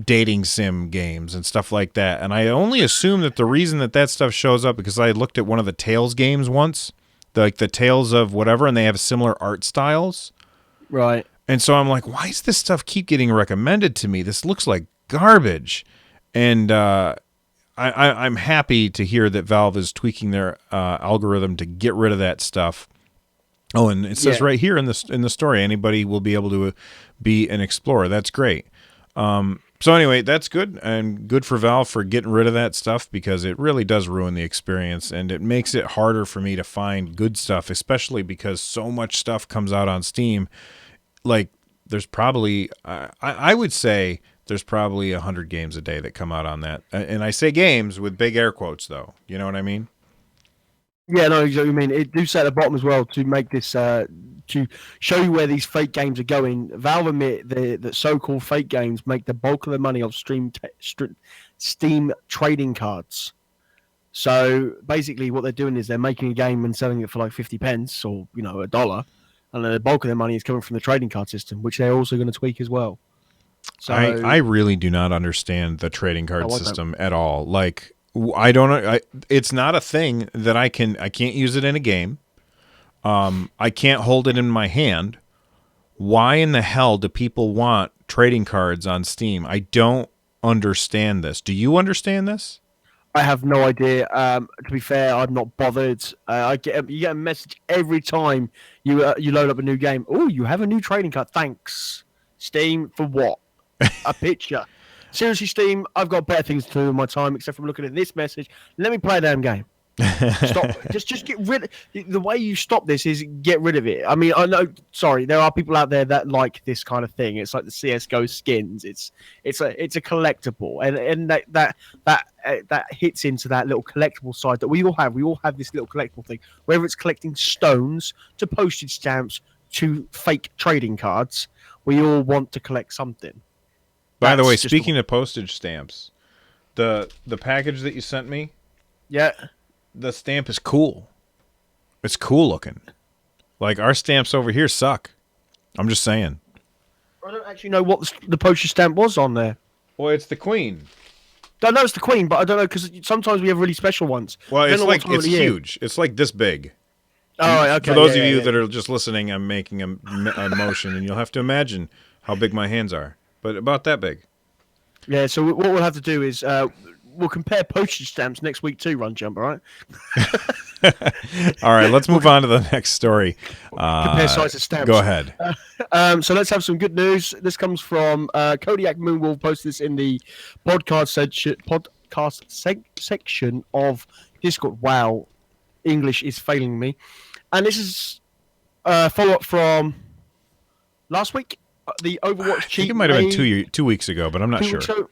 dating sim games and stuff like that. And I only assume that the reason that stuff shows up because I looked at one of the Tales games once, like the Tales of whatever, and they have similar art styles. Right. And so I'm like, why does this stuff keep getting recommended to me? This looks like garbage. And I'm happy to hear that Valve is tweaking their algorithm to get rid of that stuff. Oh, and it says right here in the story, anybody will be able to be an explorer. That's great. So anyway, that's good, and good for Valve for getting rid of that stuff because it really does ruin the experience, and it makes it harder for me to find good stuff, especially because so much stuff comes out on Steam. Like, there's probably, I would say there's probably 100 games a day that come out on that. And I say games with big air quotes, though. You know what I mean? Yeah, no, I mean, it do say at the bottom as well to make this, to show you where these fake games are going. Valve admit that so-called fake games make the bulk of the money of Steam trading cards. So basically what they're doing is they're making a game and selling it for like 50 pence or, $1. And then the bulk of their money is coming from the trading card system, which they're also going to tweak as well. So I really do not understand the trading card system at all. Like, it's not a thing that I can't use it in a game. I can't hold it in my hand. Why in the hell do people want trading cards on Steam? I don't understand this. Do you understand this? I have no idea. To be fair, I'm not bothered. You get a message every time you load up a new game. Oh, you have a new trading card. Thanks, Steam. For what? A picture. Seriously, Steam, I've got better things to do with my time except from looking at this message. Let me play a damn game. Stop. Just get rid. The way you stop this is get rid of it. I mean, I know. Sorry, there are people out there that like this kind of thing. It's like the CS:GO skins. It's a collectible, and that hits into that little collectible side that we all have. We all have this little collectible thing. Whether it's collecting stones to postage stamps to fake trading cards, we all want to collect something. By the That's way, just- speaking of postage stamps, the package that you sent me, Yeah. the stamp is cool. It's cool looking. Like our stamps over here suck. I'm just saying. I don't actually know what the postage stamp was on there. Well, it's the Queen. I know it's the Queen, but I don't know because sometimes we have really special ones. Well, Depending it's on what like time of it's the year. huge. It's like this big. Oh, right, okay. For those yeah, of you yeah. that are just listening, I'm making a motion, and you'll have to imagine how big my hands are. But about that big. Yeah, so what we'll have to do is we'll compare postage stamps next week too, Run Jump, all right? All right, let's move on to the next story. Compare size of stamps. Go ahead. So let's have some good news. This comes from Kodiak Moonwolf. Posted this in the podcast section of Discord. Wow, English is failing me. And this is a follow-up from last week. The Overwatch I cheat. think it might have been made- 2 weeks ago, but I'm not 2 sure. weeks ago.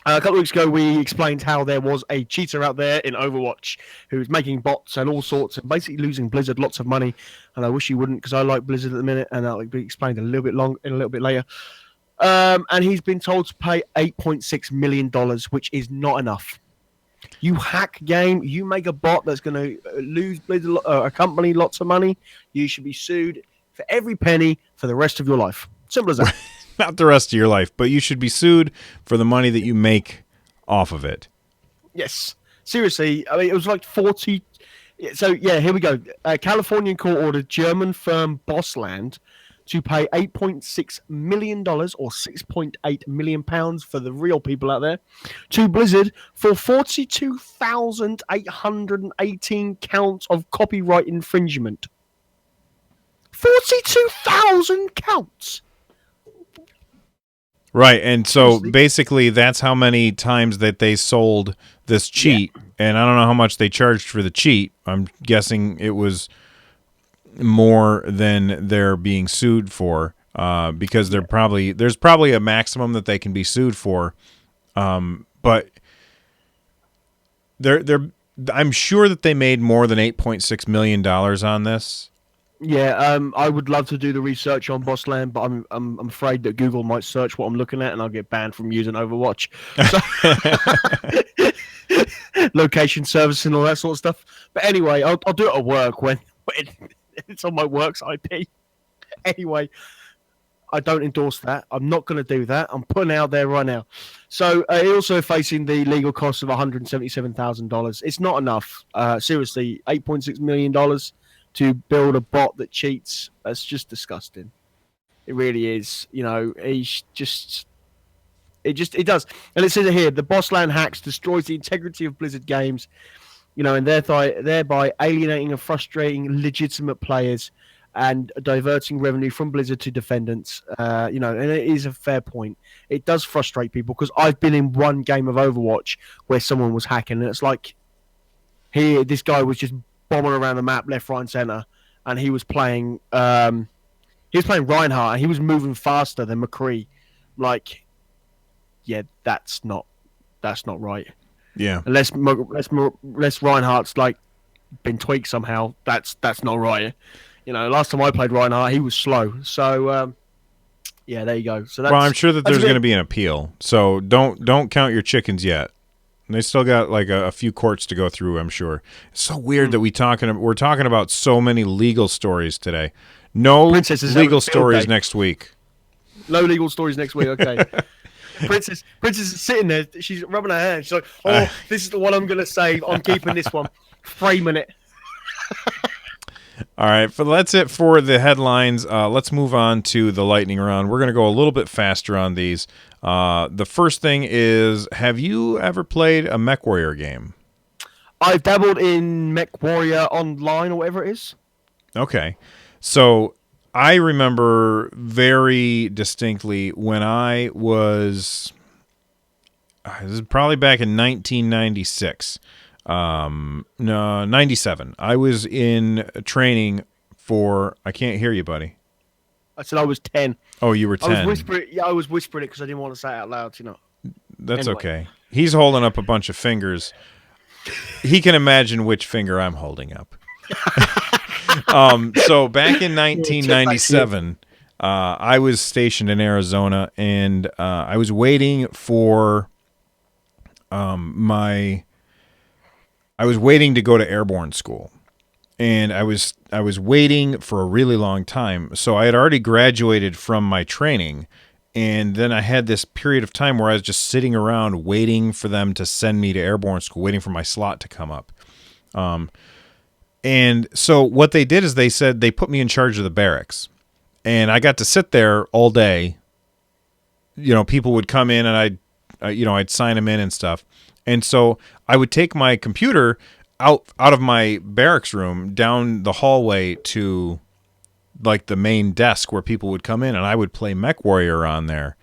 A couple of weeks ago, we explained how there was a cheater out there in Overwatch who was making bots and all sorts, and basically losing Blizzard lots of money. And I wish he wouldn't, because I like Blizzard at the minute, and that'll be explained a little bit later. And he's been told to pay $8.6 million, which is not enough. You hack game, you make a bot that's going to lose Blizzard, a company lots of money. You should be sued for every penny for the rest of your life. Simple as that. Not the rest of your life, but you should be sued for the money that you make off of it. Yes, seriously. I mean, it was like 40. So yeah, here we go. Californian court ordered German firm Bossland to pay $8.6 million or £6.8 million for the real people out there to Blizzard for 42,818 counts of copyright infringement. 42,000 counts. Right, and so Seriously? basically that's how many times that they sold this cheat, and I don't know how much they charged for the cheat. I'm guessing it was more than they're being sued for, because there's probably a maximum that they can be sued for, but I'm sure that they made more than $8.6 million on this. Yeah, I would love to do the research on Bossland, but I'm afraid that Google might search what I'm looking at, and I'll get banned from using Overwatch. So, location service and all that sort of stuff. But anyway, I'll do it at work when it's on my work's IP. Anyway, I don't endorse that. I'm not going to do that. I'm putting it out there right now. So also facing the legal costs of $177,000. It's not enough. Seriously, $8.6 million to build a bot that cheats. That's just disgusting. It really is. You know, it does. And it says it here, the Bossland hacks destroys the integrity of Blizzard games, you know, and thereby alienating and frustrating legitimate players and diverting revenue from Blizzard to defendants. You know, and it is a fair point. It does frustrate people because I've been in one game of Overwatch where someone was hacking, and it's like, this guy was just bombing around the map left, right, and center, and he was playing Reinhardt, and he was moving faster than McCree. Like, yeah, that's not right. Yeah. Unless Reinhardt's like been tweaked somehow, that's not right. You know, last time I played Reinhardt, he was slow. So yeah, there you go. So that's, Well, I'm sure that there's a bit- going to be an appeal. So don't count your chickens yet. They still got like a few courts to go through, I'm sure. It's so weird that we're talking about so many legal stories today. No Princess is having legal a field stories day. next week. No legal stories next week. Okay. Princess is sitting there. She's rubbing her hands. She's like, "Oh, this is the one I'm gonna save. I'm keeping this one. Framing it." All right, that's it for the headlines. Let's move on to the lightning round. We're going to go a little bit faster on these. The first thing is, have you ever played a MechWarrior game? I've dabbled in MechWarrior Online or whatever it is. Okay. So I remember very distinctly when I was, this is probably back in 1996. No, 97. I was in training for. I can't hear you, buddy. I said I was 10. Oh, you were I was 10. whispering. Yeah, I was whispering it because I didn't want to say it out loud. You know. That's Anyway. okay. He's holding up a bunch of fingers. He can imagine which finger I'm holding up. So back in 1997, I was stationed in Arizona, and I was waiting for I was waiting to go to airborne school, and I was waiting for a really long time. So I had already graduated from my training, and then I had this period of time where I was just sitting around waiting for them to send me to airborne school, waiting for my slot to come up. And so what they did is they said they put me in charge of the barracks, and I got to sit there all day. You know, people would come in, and I'd sign them in and stuff. And so I would take my computer out of my barracks room down the hallway to like the main desk where people would come in, and I would play MechWarrior on there.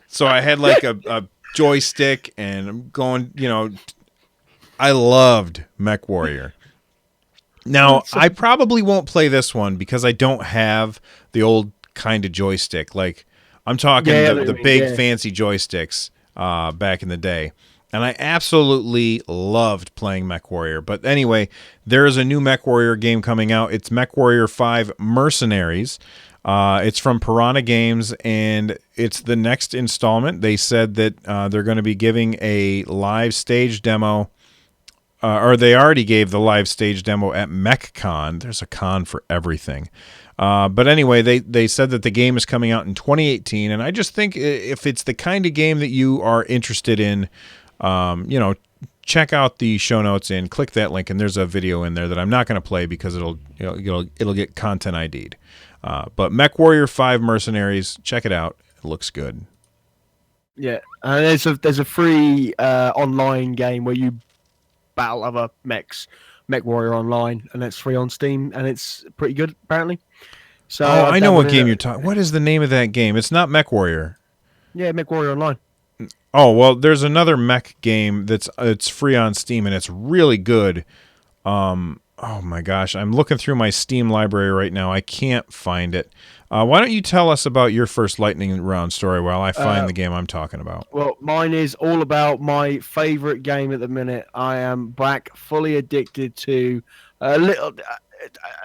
So I had like a joystick, and I'm going, I loved MechWarrior. Now, I probably won't play this one because I don't have the old kind of joystick. Like, I'm talking the big fancy joysticks back in the day. And I absolutely loved playing MechWarrior. But anyway, there is a new MechWarrior game coming out. It's MechWarrior 5 Mercenaries. It's from Piranha Games, and it's the next installment. They said that they're going to be giving a live stage demo. Or they already gave the live stage demo at MechCon. There's a con for everything. But anyway, they said that the game is coming out in 2018, and I just think if it's the kind of game that you are interested in, check out the show notes and click that link, and there's a video in there that I'm not going to play because it'll get content ID'd. But MechWarrior 5 Mercenaries, check it out. It looks good. Yeah, and there's a free online game where you battle other mechs, MechWarrior Online, and it's free on Steam, and it's pretty good apparently. So I know what game you're talking. What is the name of that game? It's not MechWarrior. Yeah, MechWarrior Online. Oh well, there's another mech game it's free on Steam, and it's really good. Oh my gosh, I'm looking through my Steam library right now. I can't find it. Why don't you tell us about your first lightning round story while I find the game I'm talking about? Well, mine is all about my favorite game at the minute. I am back, fully addicted to a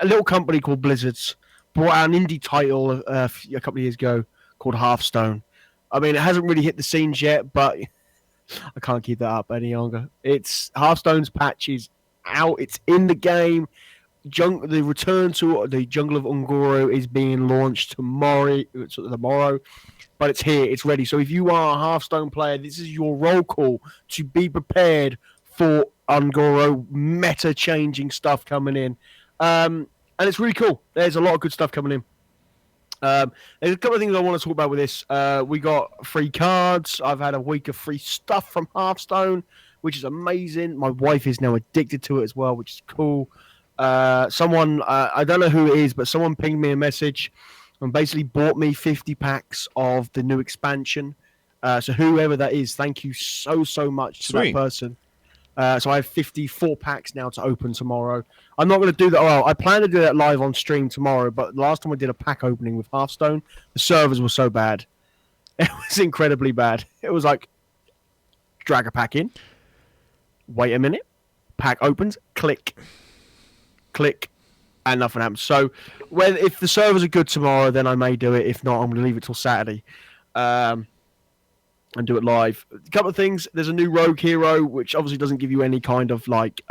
little company called Blizzard's brought out an indie title a couple of years ago called Hearthstone. I mean, it hasn't really hit the scenes yet, but I can't keep that up any longer. It's Hearthstone's patch is out. It's in the game. The return to the Jungle of Ungoro is being launched tomorrow, but it's here. It's ready. So if you are a Hearthstone player, this is your roll call to be prepared for Ungoro meta-changing stuff coming in. And it's really cool. There's a lot of good stuff coming in. There's a couple of things I want to talk about with this. We got free cards. I've had a week of free stuff from Hearthstone, which is amazing. My wife is now addicted to it as well, which is cool. Someone, I don't know who it is, but someone pinged me a message and basically bought me 50 packs of the new expansion. So whoever that is, thank you so much to that person. So I have 54 packs now to open tomorrow. I'm not going to do that. Well, I plan to do that live on stream tomorrow, but last time I did a pack opening with Hearthstone, the servers were so bad. It was incredibly bad. It was like, drag a pack in, wait a minute, pack opens, click, and nothing happens. So if the servers are good tomorrow, then I may do it. If not, I'm going to leave it till Saturday. And do it live. A couple of things. There's a new rogue hero, which obviously doesn't give you any kind of like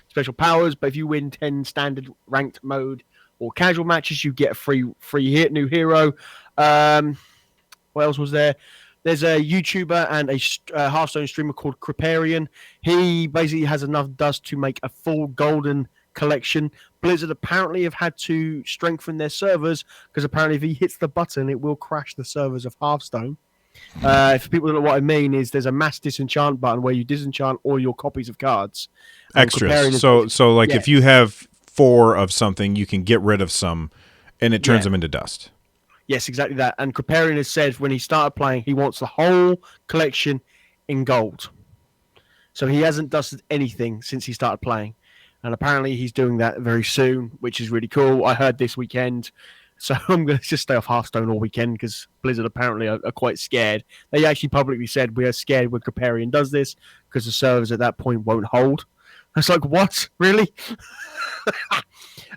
special powers, but if you win 10 standard ranked mode or casual matches, you get a free new hero. What else was there? There's a YouTuber and a Hearthstone streamer called Kripparrian. He basically has enough dust to make a full golden collection. Blizzard apparently have had to strengthen their servers because apparently if he hits the button, it will crash the servers of Hearthstone. If people don't know what I mean, is there's a mass disenchant button where you disenchant all your copies of cards. Extras. So like if you have 4 of something, you can get rid of some, and it turns them into dust. Yes, exactly that. And Kripparrian has said when he started playing, he wants the whole collection in gold. So he hasn't dusted anything since he started playing. And apparently he's doing that very soon, which is really cool. I heard this weekend. So I'm going to just stay off Hearthstone all weekend because Blizzard apparently are quite scared. They actually publicly said, we are scared when Kripparrian does this because the servers at that point won't hold. I was like, what? Really?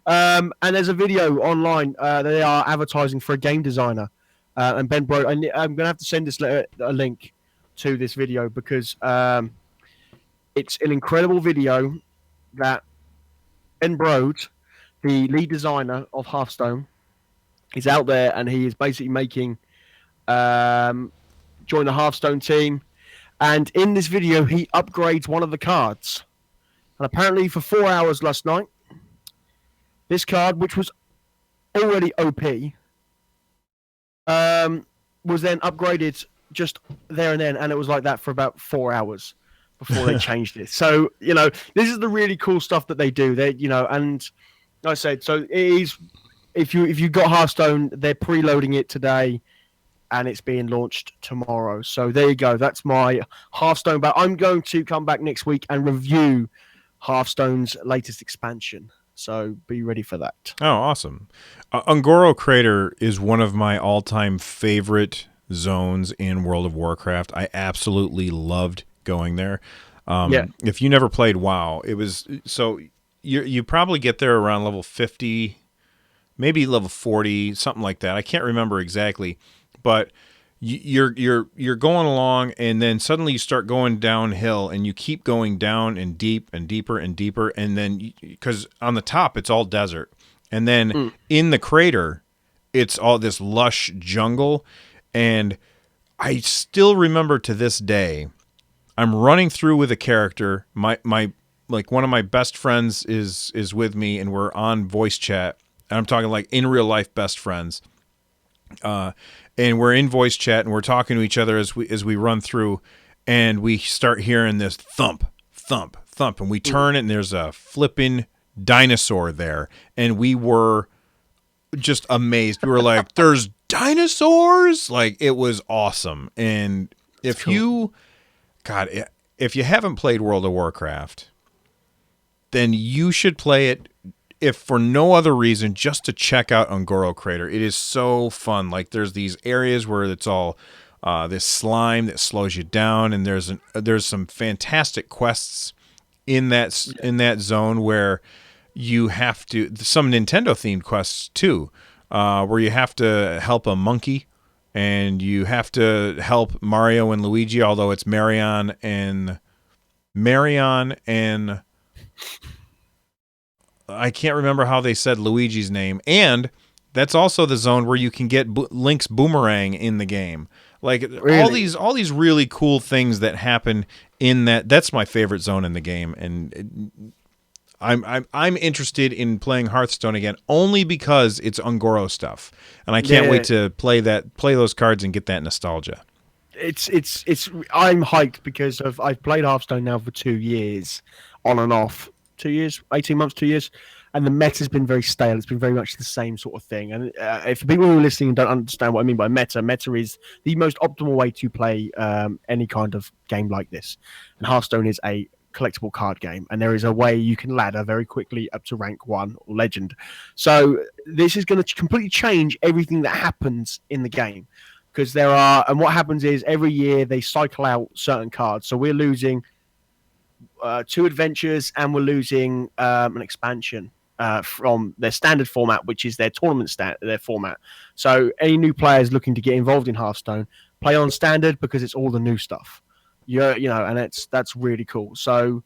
And there's a video online. They are advertising for a game designer. And Ben Brode, I'm going to have to send this a link to this video because it's an incredible video that Ben Brode, the lead designer of Hearthstone, is out there, and he is basically making join the Hearthstone team. And in this video, he upgrades one of the cards. And apparently, for 4 hours last night, this card, which was already OP, was then upgraded just there and then, and it was like that for about 4 hours before they changed it. So, this is the really cool stuff that they do. And like I said, so it is. If you got Hearthstone, they're preloading it today, and it's being launched tomorrow. So there you go. That's my Hearthstone. But I'm going to come back next week and review Hearthstone's latest expansion. So be ready for that. Oh, awesome. Ungoro Crater is one of my all-time favorite zones in World of Warcraft. I absolutely loved going there. If you never played WoW, it was so you probably get there around level 50, maybe level 40, something like that. I can't remember exactly, but you're going along, and then suddenly you start going downhill, and you keep going down and deep and deeper and deeper, and then because on the top it's all desert, and then in the crater it's all this lush jungle, and I still remember to this day. I'm running through with a character. My like one of my best friends is with me, and we're on voice chat. And I'm talking like in real life best friends. And we're in voice chat, and we're talking to each other as we run through, and we start hearing this thump, thump, thump, and we turn it, and there's a flipping dinosaur there, and we were just amazed. We were like, "There's dinosaurs!" Like, it was awesome. And if you haven't played World of Warcraft, then you should play it. If for no other reason, just to check out Ungoro Crater. It is so fun. Like, there's these areas where it's all this slime that slows you down, and there's some fantastic quests in that zone where you have to, some Nintendo themed quests too, where you have to help a monkey, and you have to help Mario and Luigi, although it's Marion and I can't remember how they said Luigi's name. And that's also the zone where you can get Link's boomerang in the game. Like, really? all these really cool things that happen in that. That's my favorite zone in the game, and I'm interested in playing Hearthstone again only because it's Ungoro stuff, and I can't wait to play those cards and get that nostalgia. It's I'm hyped because I've played Hearthstone now for 2 years, on and off. 2 years, 18 months, 2 years, and the meta's been very stale. It's been very much the same sort of thing. And if people who are listening and don't understand what I mean by meta is the most optimal way to play any kind of game like this. And Hearthstone is a collectible card game, and there is a way you can ladder very quickly up to rank 1 or legend. So this is going to completely change everything that happens in the game, because and what happens is every year they cycle out certain cards. So we're losing 2 adventures, and we're losing an expansion from their standard format, which is their tournament their format. So any new players looking to get involved in Hearthstone, play on standard because it's all the new stuff. And that's really cool. So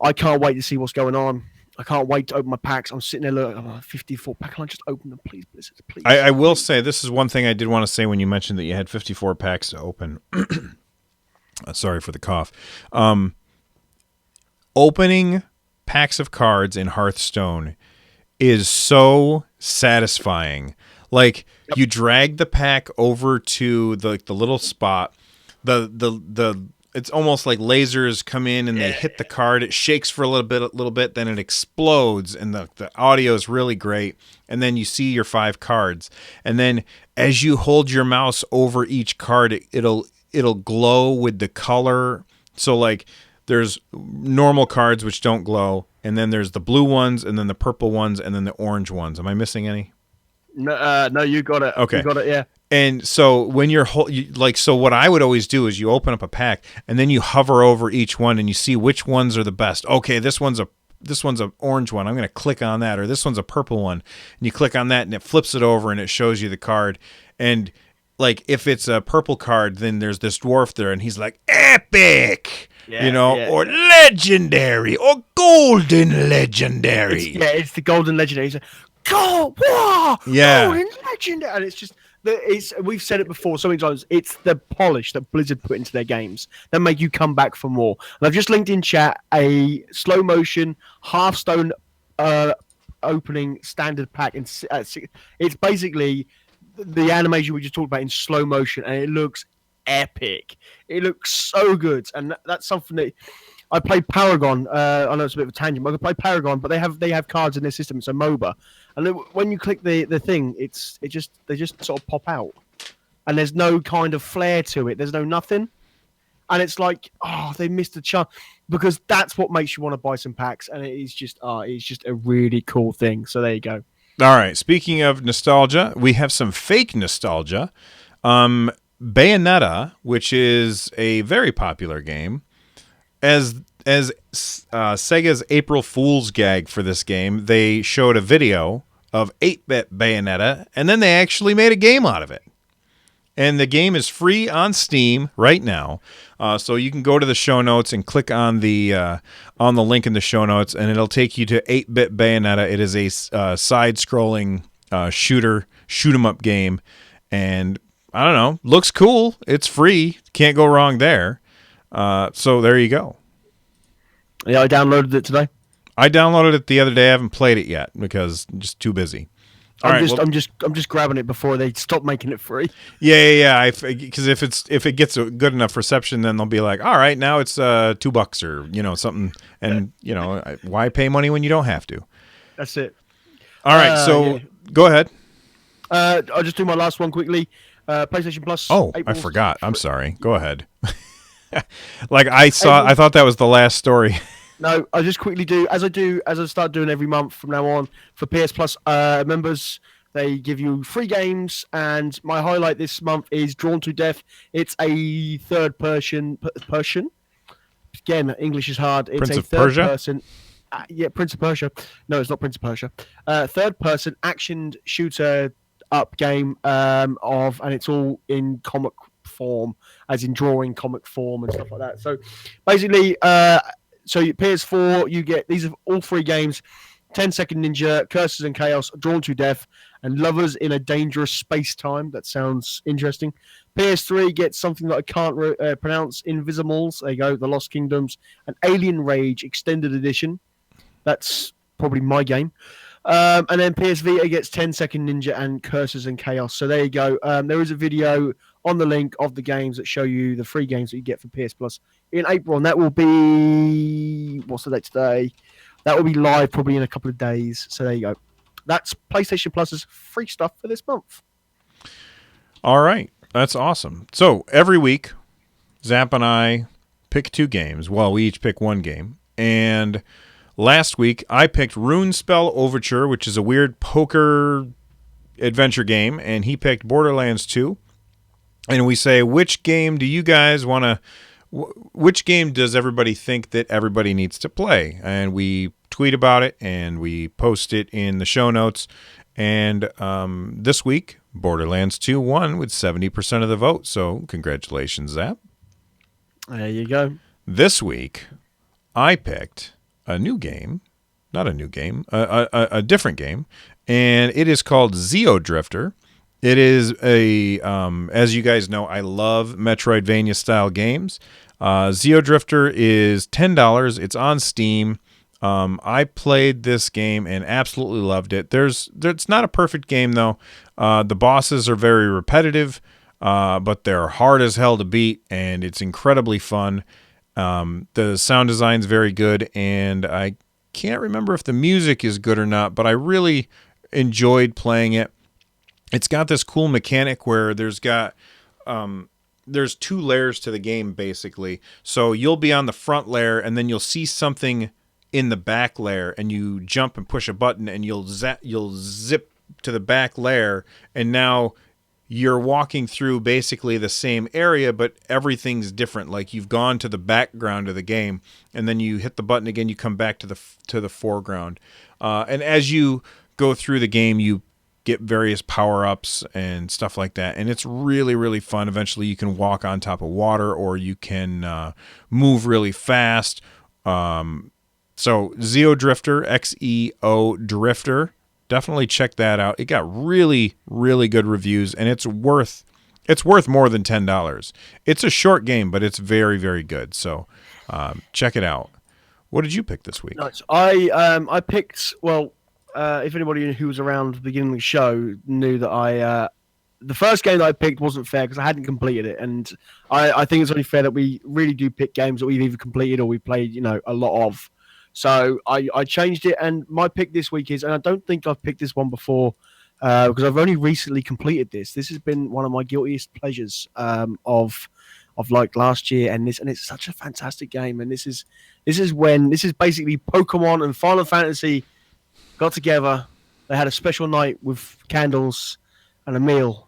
I can't wait to see what's going on. I can't wait to open my packs. I'm sitting there looking, I'm 54 pack. Can I just open them, please, Blizzard, please? I will say, this is one thing I did want to say when you mentioned that you had 54 packs to open. Sorry for the cough. Opening packs of cards in Hearthstone is so satisfying. Like, you drag the pack over to the little spot. It's almost like lasers come in and they hit the card. It shakes for a little bit, then it explodes, and the audio is really great. And then you see your 5 cards, and then as you hold your mouse over each card, it'll glow with the color. So like There's normal cards which don't glow, and then there's the blue ones, and then the purple ones, and then the orange ones. Am I missing any? No, you got it. Okay. You got it, yeah. And so when so what I would always do is you open up a pack and then you hover over each one and you see which ones are the best. Okay, this one's a orange one. I'm going to click on that. Or this one's a purple one. And you click on that and it flips it over and it shows you the card. And like if it's a purple card, then there's this dwarf there and he's like epic, or legendary or golden legendary. It's the golden legendary. It's gold, whoa, yeah, golden legendary, and it's just we've said it before so many times. It's the polish that Blizzard put into their games that make you come back for more. And I've just linked in chat a slow motion Hearthstone opening standard pack, and it's basically the animation we just talked about in slow motion, and it looks epic. It looks so good, and that's something that I played Paragon. I know it's a bit of a tangent, but I play Paragon, but they have cards in their system. It's a MOBA, and when you click the thing, they just sort of pop out, and there's no kind of flair to it. There's no nothing, and it's like, oh, they missed a chance, because that's what makes you want to buy some packs, and it's just a really cool thing. So there you go. All right. Speaking of nostalgia, we have some fake nostalgia. Bayonetta, which is a very popular game, as Sega's April Fool's gag for this game, they showed a video of 8-bit Bayonetta, and then they actually made a game out of it. And the game is free on Steam right now, so you can go to the show notes and click on the link in the show notes, and it'll take you to 8-bit Bayonetta. It is a side-scrolling shoot 'em up game, and I don't know, looks cool. It's free, can't go wrong there. So there you go. Yeah, I downloaded it today. I downloaded it the other day. I haven't played it yet because I'm just too busy. I'm just grabbing it before they stop making it free. Yeah. Because if it gets a good enough reception, then they'll be like, all right, now it's $2 or something, and why pay money when you don't have to? That's it. All right, go ahead. I'll just do my last one quickly. PlayStation Plus. Oh, I forgot. I'm sorry. Go ahead. I thought that was the last story. No, I'll just quickly do as I start doing every month from now on for PS Plus members. They give you free games, and my highlight this month is Drawn to Death. It's a third Persian. Again, English is hard. It's Prince a of third Persia? person. Prince of Persia. No, it's not Prince of Persia. Third person action shooter up game and it's all in comic form, as in drawing comic form and stuff like that. So basically, so PS4, you get these are all three games: 10 Second Ninja, Curses and Chaos, Drawn to Death, and Lovers in a Dangerous Space Time. That sounds interesting. PS3 gets something that I can't pronounce: Invisimals. There you go. The Lost Kingdoms, and Alien Rage Extended Edition. That's probably my game. And then PS Vita gets 10 Second Ninja and Curses and Chaos. So there you go. There is a video on the link of the games that show you the free games that you get for PS Plus in April. And that will be, what's the date today? That will be live probably in a couple of days. So there you go. That's PlayStation Plus's free stuff for this month. All right. That's awesome. So every week, Zap and I pick two games. Well, we each pick one game. And last week, I picked Runespell Overture, which is a weird poker adventure game, and he picked Borderlands 2. And we say, which game do you guys want to... Which game does everybody think that everybody needs to play? And we tweet about it, and we post it in the show notes. And this week, Borderlands 2 won with 70% of the vote. So congratulations, Zap. There you go. This week, I picked a new game, not a new game, a different game, and it is called Xeodrifter. It is a, as you guys know, I love Metroidvania style games. Xeodrifter is $10. It's on Steam. I played this game and absolutely loved it. It's not a perfect game though. The bosses are very repetitive, but they're hard as hell to beat, and it's incredibly fun. The sound design is very good, and I can't remember if the music is good or not, but I really enjoyed playing it. It's got this cool mechanic where there's got there's 2 layers to the game basically. So you'll be on the front layer, and then you'll see something in the back layer, and you jump and push a button, and you'll zip to the back layer, and now you're walking through basically the same area, but everything's different. Like you've gone to the background of the game, and then you hit the button again, you come back to the foreground. And as you go through the game, you get various power-ups and stuff like that, and it's really, really fun. Eventually you can walk on top of water, or you can move really fast. So Xeo Drifter, XEO Drifter, definitely check that out. It got really, really good reviews, and it's worth more than $10. It's a short game, but it's very, very good. So check it out. What did you pick this week? Nice. I picked, well, if anybody who was around the beginning of the show knew that the first game that I picked wasn't fair because I hadn't completed it, and I think it's only fair that we really do pick games that we've either completed or we played, a lot of. So I changed it, and my pick this week is, and I don't think I've picked this one before because I've only recently completed this. This has been one of my guiltiest pleasures of like last year, and it's such a fantastic game. And this is basically Pokemon and Final Fantasy got together. They had a special night with candles and a meal,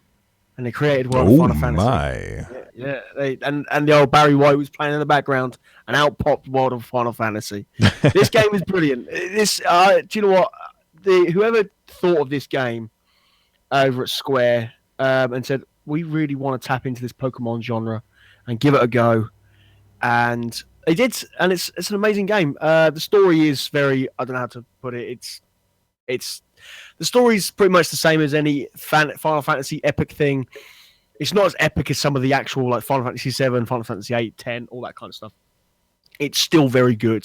and they created World of Final Fantasy. My. Yeah, and the old Barry White was playing in the background, and out popped World of Final Fantasy. This game is brilliant. Do you know what? Whoever thought of this game over at Square and said, we really want to tap into this Pokemon genre and give it a go, and they did, and it's an amazing game. The story is very, I don't know how to put it. It's the story's pretty much the same as any Final Fantasy epic thing. It's not as epic as some of the actual like Final Fantasy 7, Final Fantasy 8, 10, all that kind of stuff. It's still very good.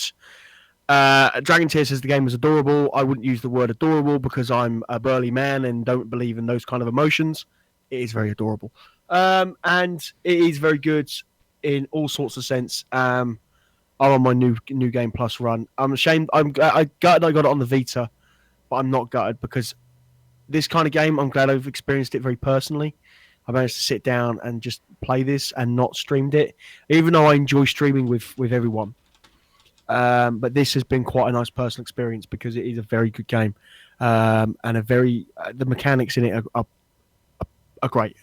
Dragon Tear says the game was adorable. I wouldn't use the word adorable because I'm a burly man and don't believe in those kind of emotions. It is very adorable. And it is very good in all sorts of sense. I'm on my new Game Plus run. I'm ashamed. I got it on the Vita, but I'm not gutted because this kind of game, I'm glad I've experienced it very personally. I managed to sit down and just play this and not streamed it, even though I enjoy streaming with everyone. But this has been quite a nice personal experience because it is a very good game, and the mechanics in it are great,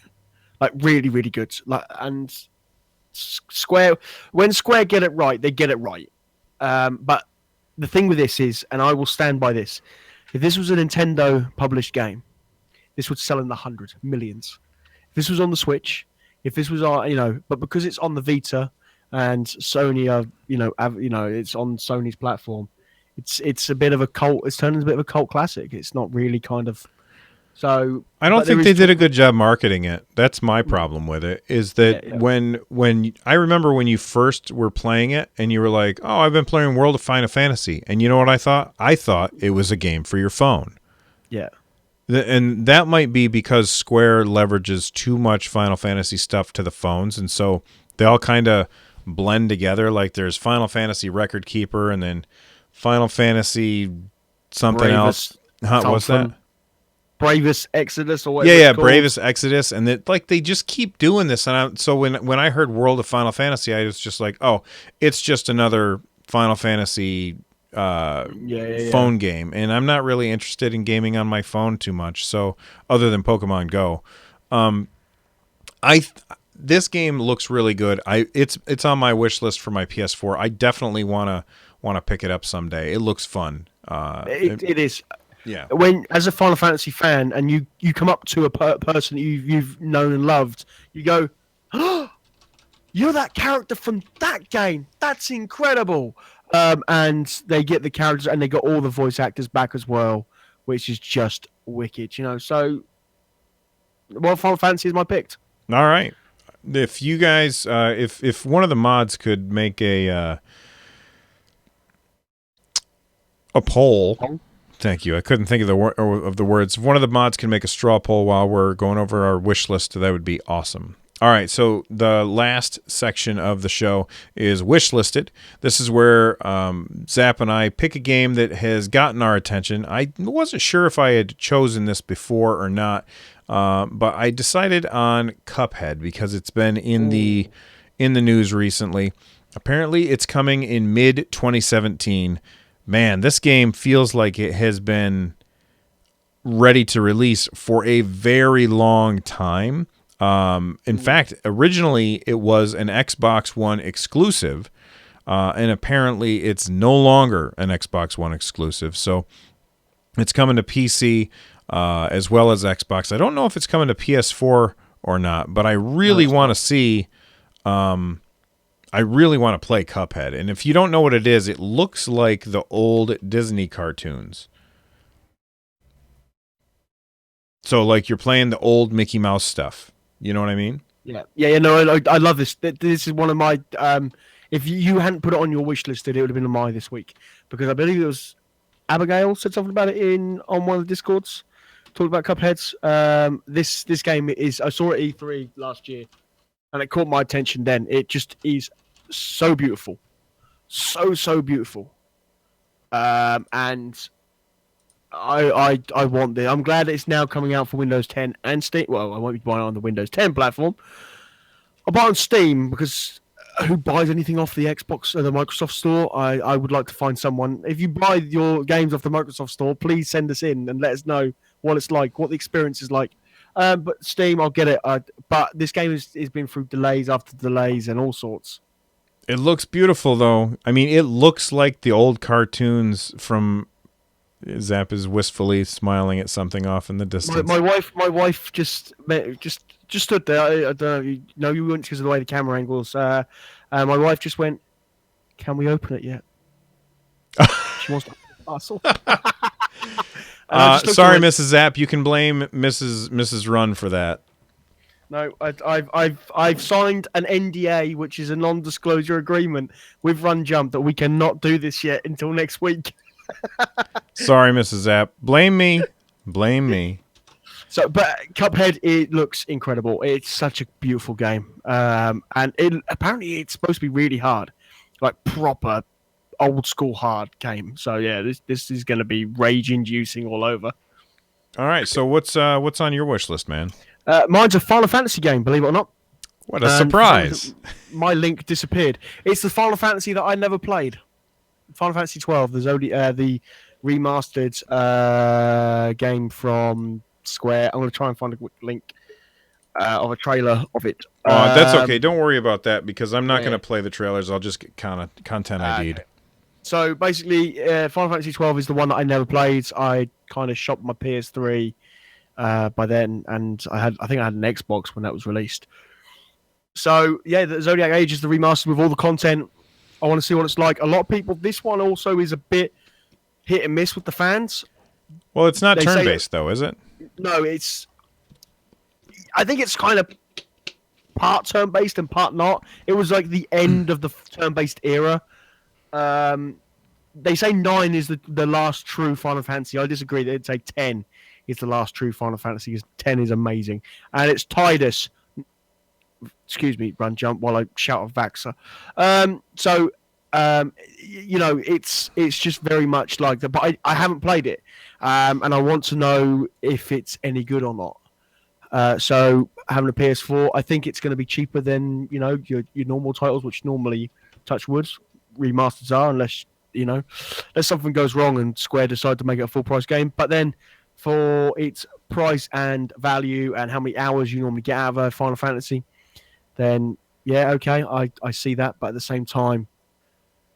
like really, really good. And when Square get it right, they get it right. But the thing with this is, and I will stand by this, if this was a Nintendo published game, this would sell in the hundreds, millions. If this was on the Switch, if this was but because it's on the Vita and Sony it's on Sony's platform, it's a bit of a cult. It's turned into a bit of a cult classic. It's not really kind of. So I don't think they did a good job marketing it. That's my problem with it. Is that when I remember when you first were playing it and you were like, "Oh, I've been playing World of Final Fantasy," and you know what I thought? I thought it was a game for your phone. Yeah. And that might be because Square leverages too much Final Fantasy stuff to the phones, and so they all kind of blend together. Like there's Final Fantasy Record Keeper, and then Final Fantasy something else. What's that? Bravest Exodus or whatever. Yeah, Bravest Exodus, and they just keep doing this. And so when I heard World of Final Fantasy, I was just like, oh, it's just another Final Fantasy phone game, and I'm not really interested in gaming on my phone too much. So other than Pokemon Go, this game looks really good. It's on my wish list for my PS4. I definitely want to pick it up someday. It looks fun. It is. Yeah. When as a Final Fantasy fan and you come up to a person you've known and loved, you go, oh, "You're that character from that game. That's incredible." And they get the characters and they got all the voice actors back as well, which is just wicked. So, Final Fantasy is my pick. All right. If you guys, if one of the mods could make a poll. Thank you. I couldn't think of the words. If one of the mods can make a straw poll while we're going over our wish list, that would be awesome. All right, so the last section of the show is wish listed. This is where Zap and I pick a game that has gotten our attention. I wasn't sure if I had chosen this before or not, but I decided on Cuphead because it's been in the news recently. Apparently, it's coming in mid 2017. Man, this game feels like it has been ready to release for a very long time. In fact, originally it was an Xbox One exclusive, and apparently it's no longer an Xbox One exclusive. So it's coming to PC as well as Xbox. I don't know if it's coming to PS4 or not, but I really want to see. I really want to play Cuphead, and if you don't know what it is, it looks like the old Disney cartoons. So, like, you're playing the old Mickey Mouse stuff. You know what I mean? Yeah. No, I love this. This is one of my. If you hadn't put it on your wish list, it would have been on my this week, because I believe it was Abigail said something about it on one of the Discords, talking about Cupheads. This game is. I saw it at E3 last year, and it caught my attention then. It just is so beautiful, so beautiful, and I want this. I'm glad it's now coming out for Windows 10 and Steam. Well, I won't be buying it on the Windows 10 platform. I'll buy it on Steam, because who buys anything off the Xbox or the Microsoft Store? I would like to find someone. If you buy your games off the Microsoft Store, please send us in and let us know what it's like, what the experience is like. But Steam, I'll get it. But this game has been through delays after delays and all sorts. It looks beautiful, though. I mean, it looks like the old cartoons from. Zap is wistfully smiling at something off in the distance. My wife just stood there. I don't know. You wouldn't, because of the way the camera angles. My wife just went, "Can we open it yet?" She wants to parcel. Sorry, Mrs. Zap. You can blame Mrs. Run for that. No, I've signed an NDA, which is a non-disclosure agreement with Run Jump, that we cannot do this yet until next week. Sorry, Mrs. Zap. Blame me. So, but Cuphead, it looks incredible. It's such a beautiful game, and apparently it's supposed to be really hard, like proper old school hard game. So yeah, this is going to be rage-inducing all over. All right. So what's on your wish list, man? Mine's a Final Fantasy game, believe it or not. What a surprise! My link disappeared. It's the Final Fantasy that I never played. Final Fantasy 12, the remastered game from Square. I'm going to try and find a quick link of a trailer of it. That's okay. Don't worry about that, because I'm not going to play the trailers. I'll just get kind of content ID'd. Okay. So basically, Final Fantasy 12 is the one that I never played. I kind of shopped my PS3 by then, and I think I had an Xbox when that was released. So yeah, the Zodiac Age is the remastered with all the content. I want to see what it's like. A lot of people. This one also is a bit hit and miss with the fans. Well, it's not turn-based, though, is it? No, it's. I think it's kind of part turn-based and part not. It was like the end of the turn-based era. They say 9 is the last true Final Fantasy. I disagree. They'd say 10 is the last true Final Fantasy, because 10 is amazing. And it's Tidus. Excuse me, Run Jump, while I shout at Vaxa. It's just very much like that. But I haven't played it, and I want to know if it's any good or not. So having a PS4, I think it's going to be cheaper than your normal titles, which normally, touch wood, remasters are, unless something goes wrong and Square decide to make it a full price game. But then, for its price and value and how many hours you normally get out of a Final Fantasy, then yeah, okay, I see that. But at the same time,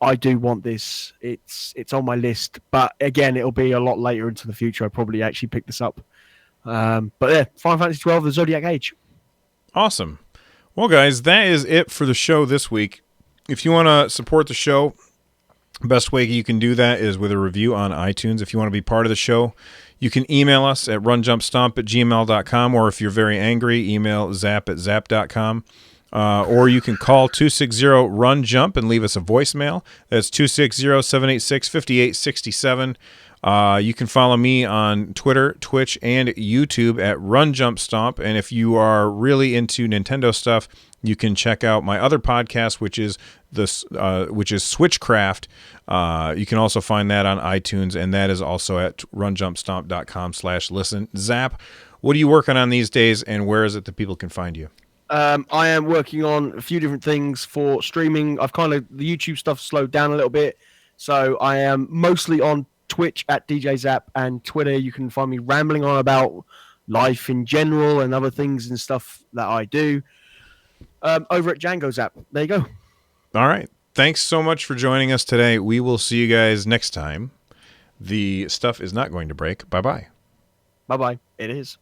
I do want this. It's on my list, but again, it'll be a lot later into the future. I'll probably actually pick this up. But yeah, Final Fantasy 12, the Zodiac Age. Awesome. Well, guys, that is it for the show this week. If you want to support the show, best way you can do that is with a review on iTunes. If you want to be part of the show, you can email us at runjumpstomp@gmail.com, or if you're very angry, email zap@zap.com. Or you can call 260-RUN-JUMP and leave us a voicemail. That's 260-786-5867. You can follow me on Twitter, Twitch, and YouTube at Run Jump Stomp. And if you are really into Nintendo stuff, you can check out my other podcast, which is Switchcraft. You can also find that on iTunes, and that is also at runjumpstomp.com/listen. Zap, what are you working on these days, and where is it that people can find you? I am working on a few different things for streaming. The YouTube stuff slowed down a little bit, so I am mostly on Twitch at DJ Zap, and Twitter you can find me rambling on about life in general and other things and stuff that I do. Over at Django Zap. There you go. All right. Thanks so much for joining us today. We will see you guys next time. The stuff is not going to break. Bye-bye. Bye-bye. It is.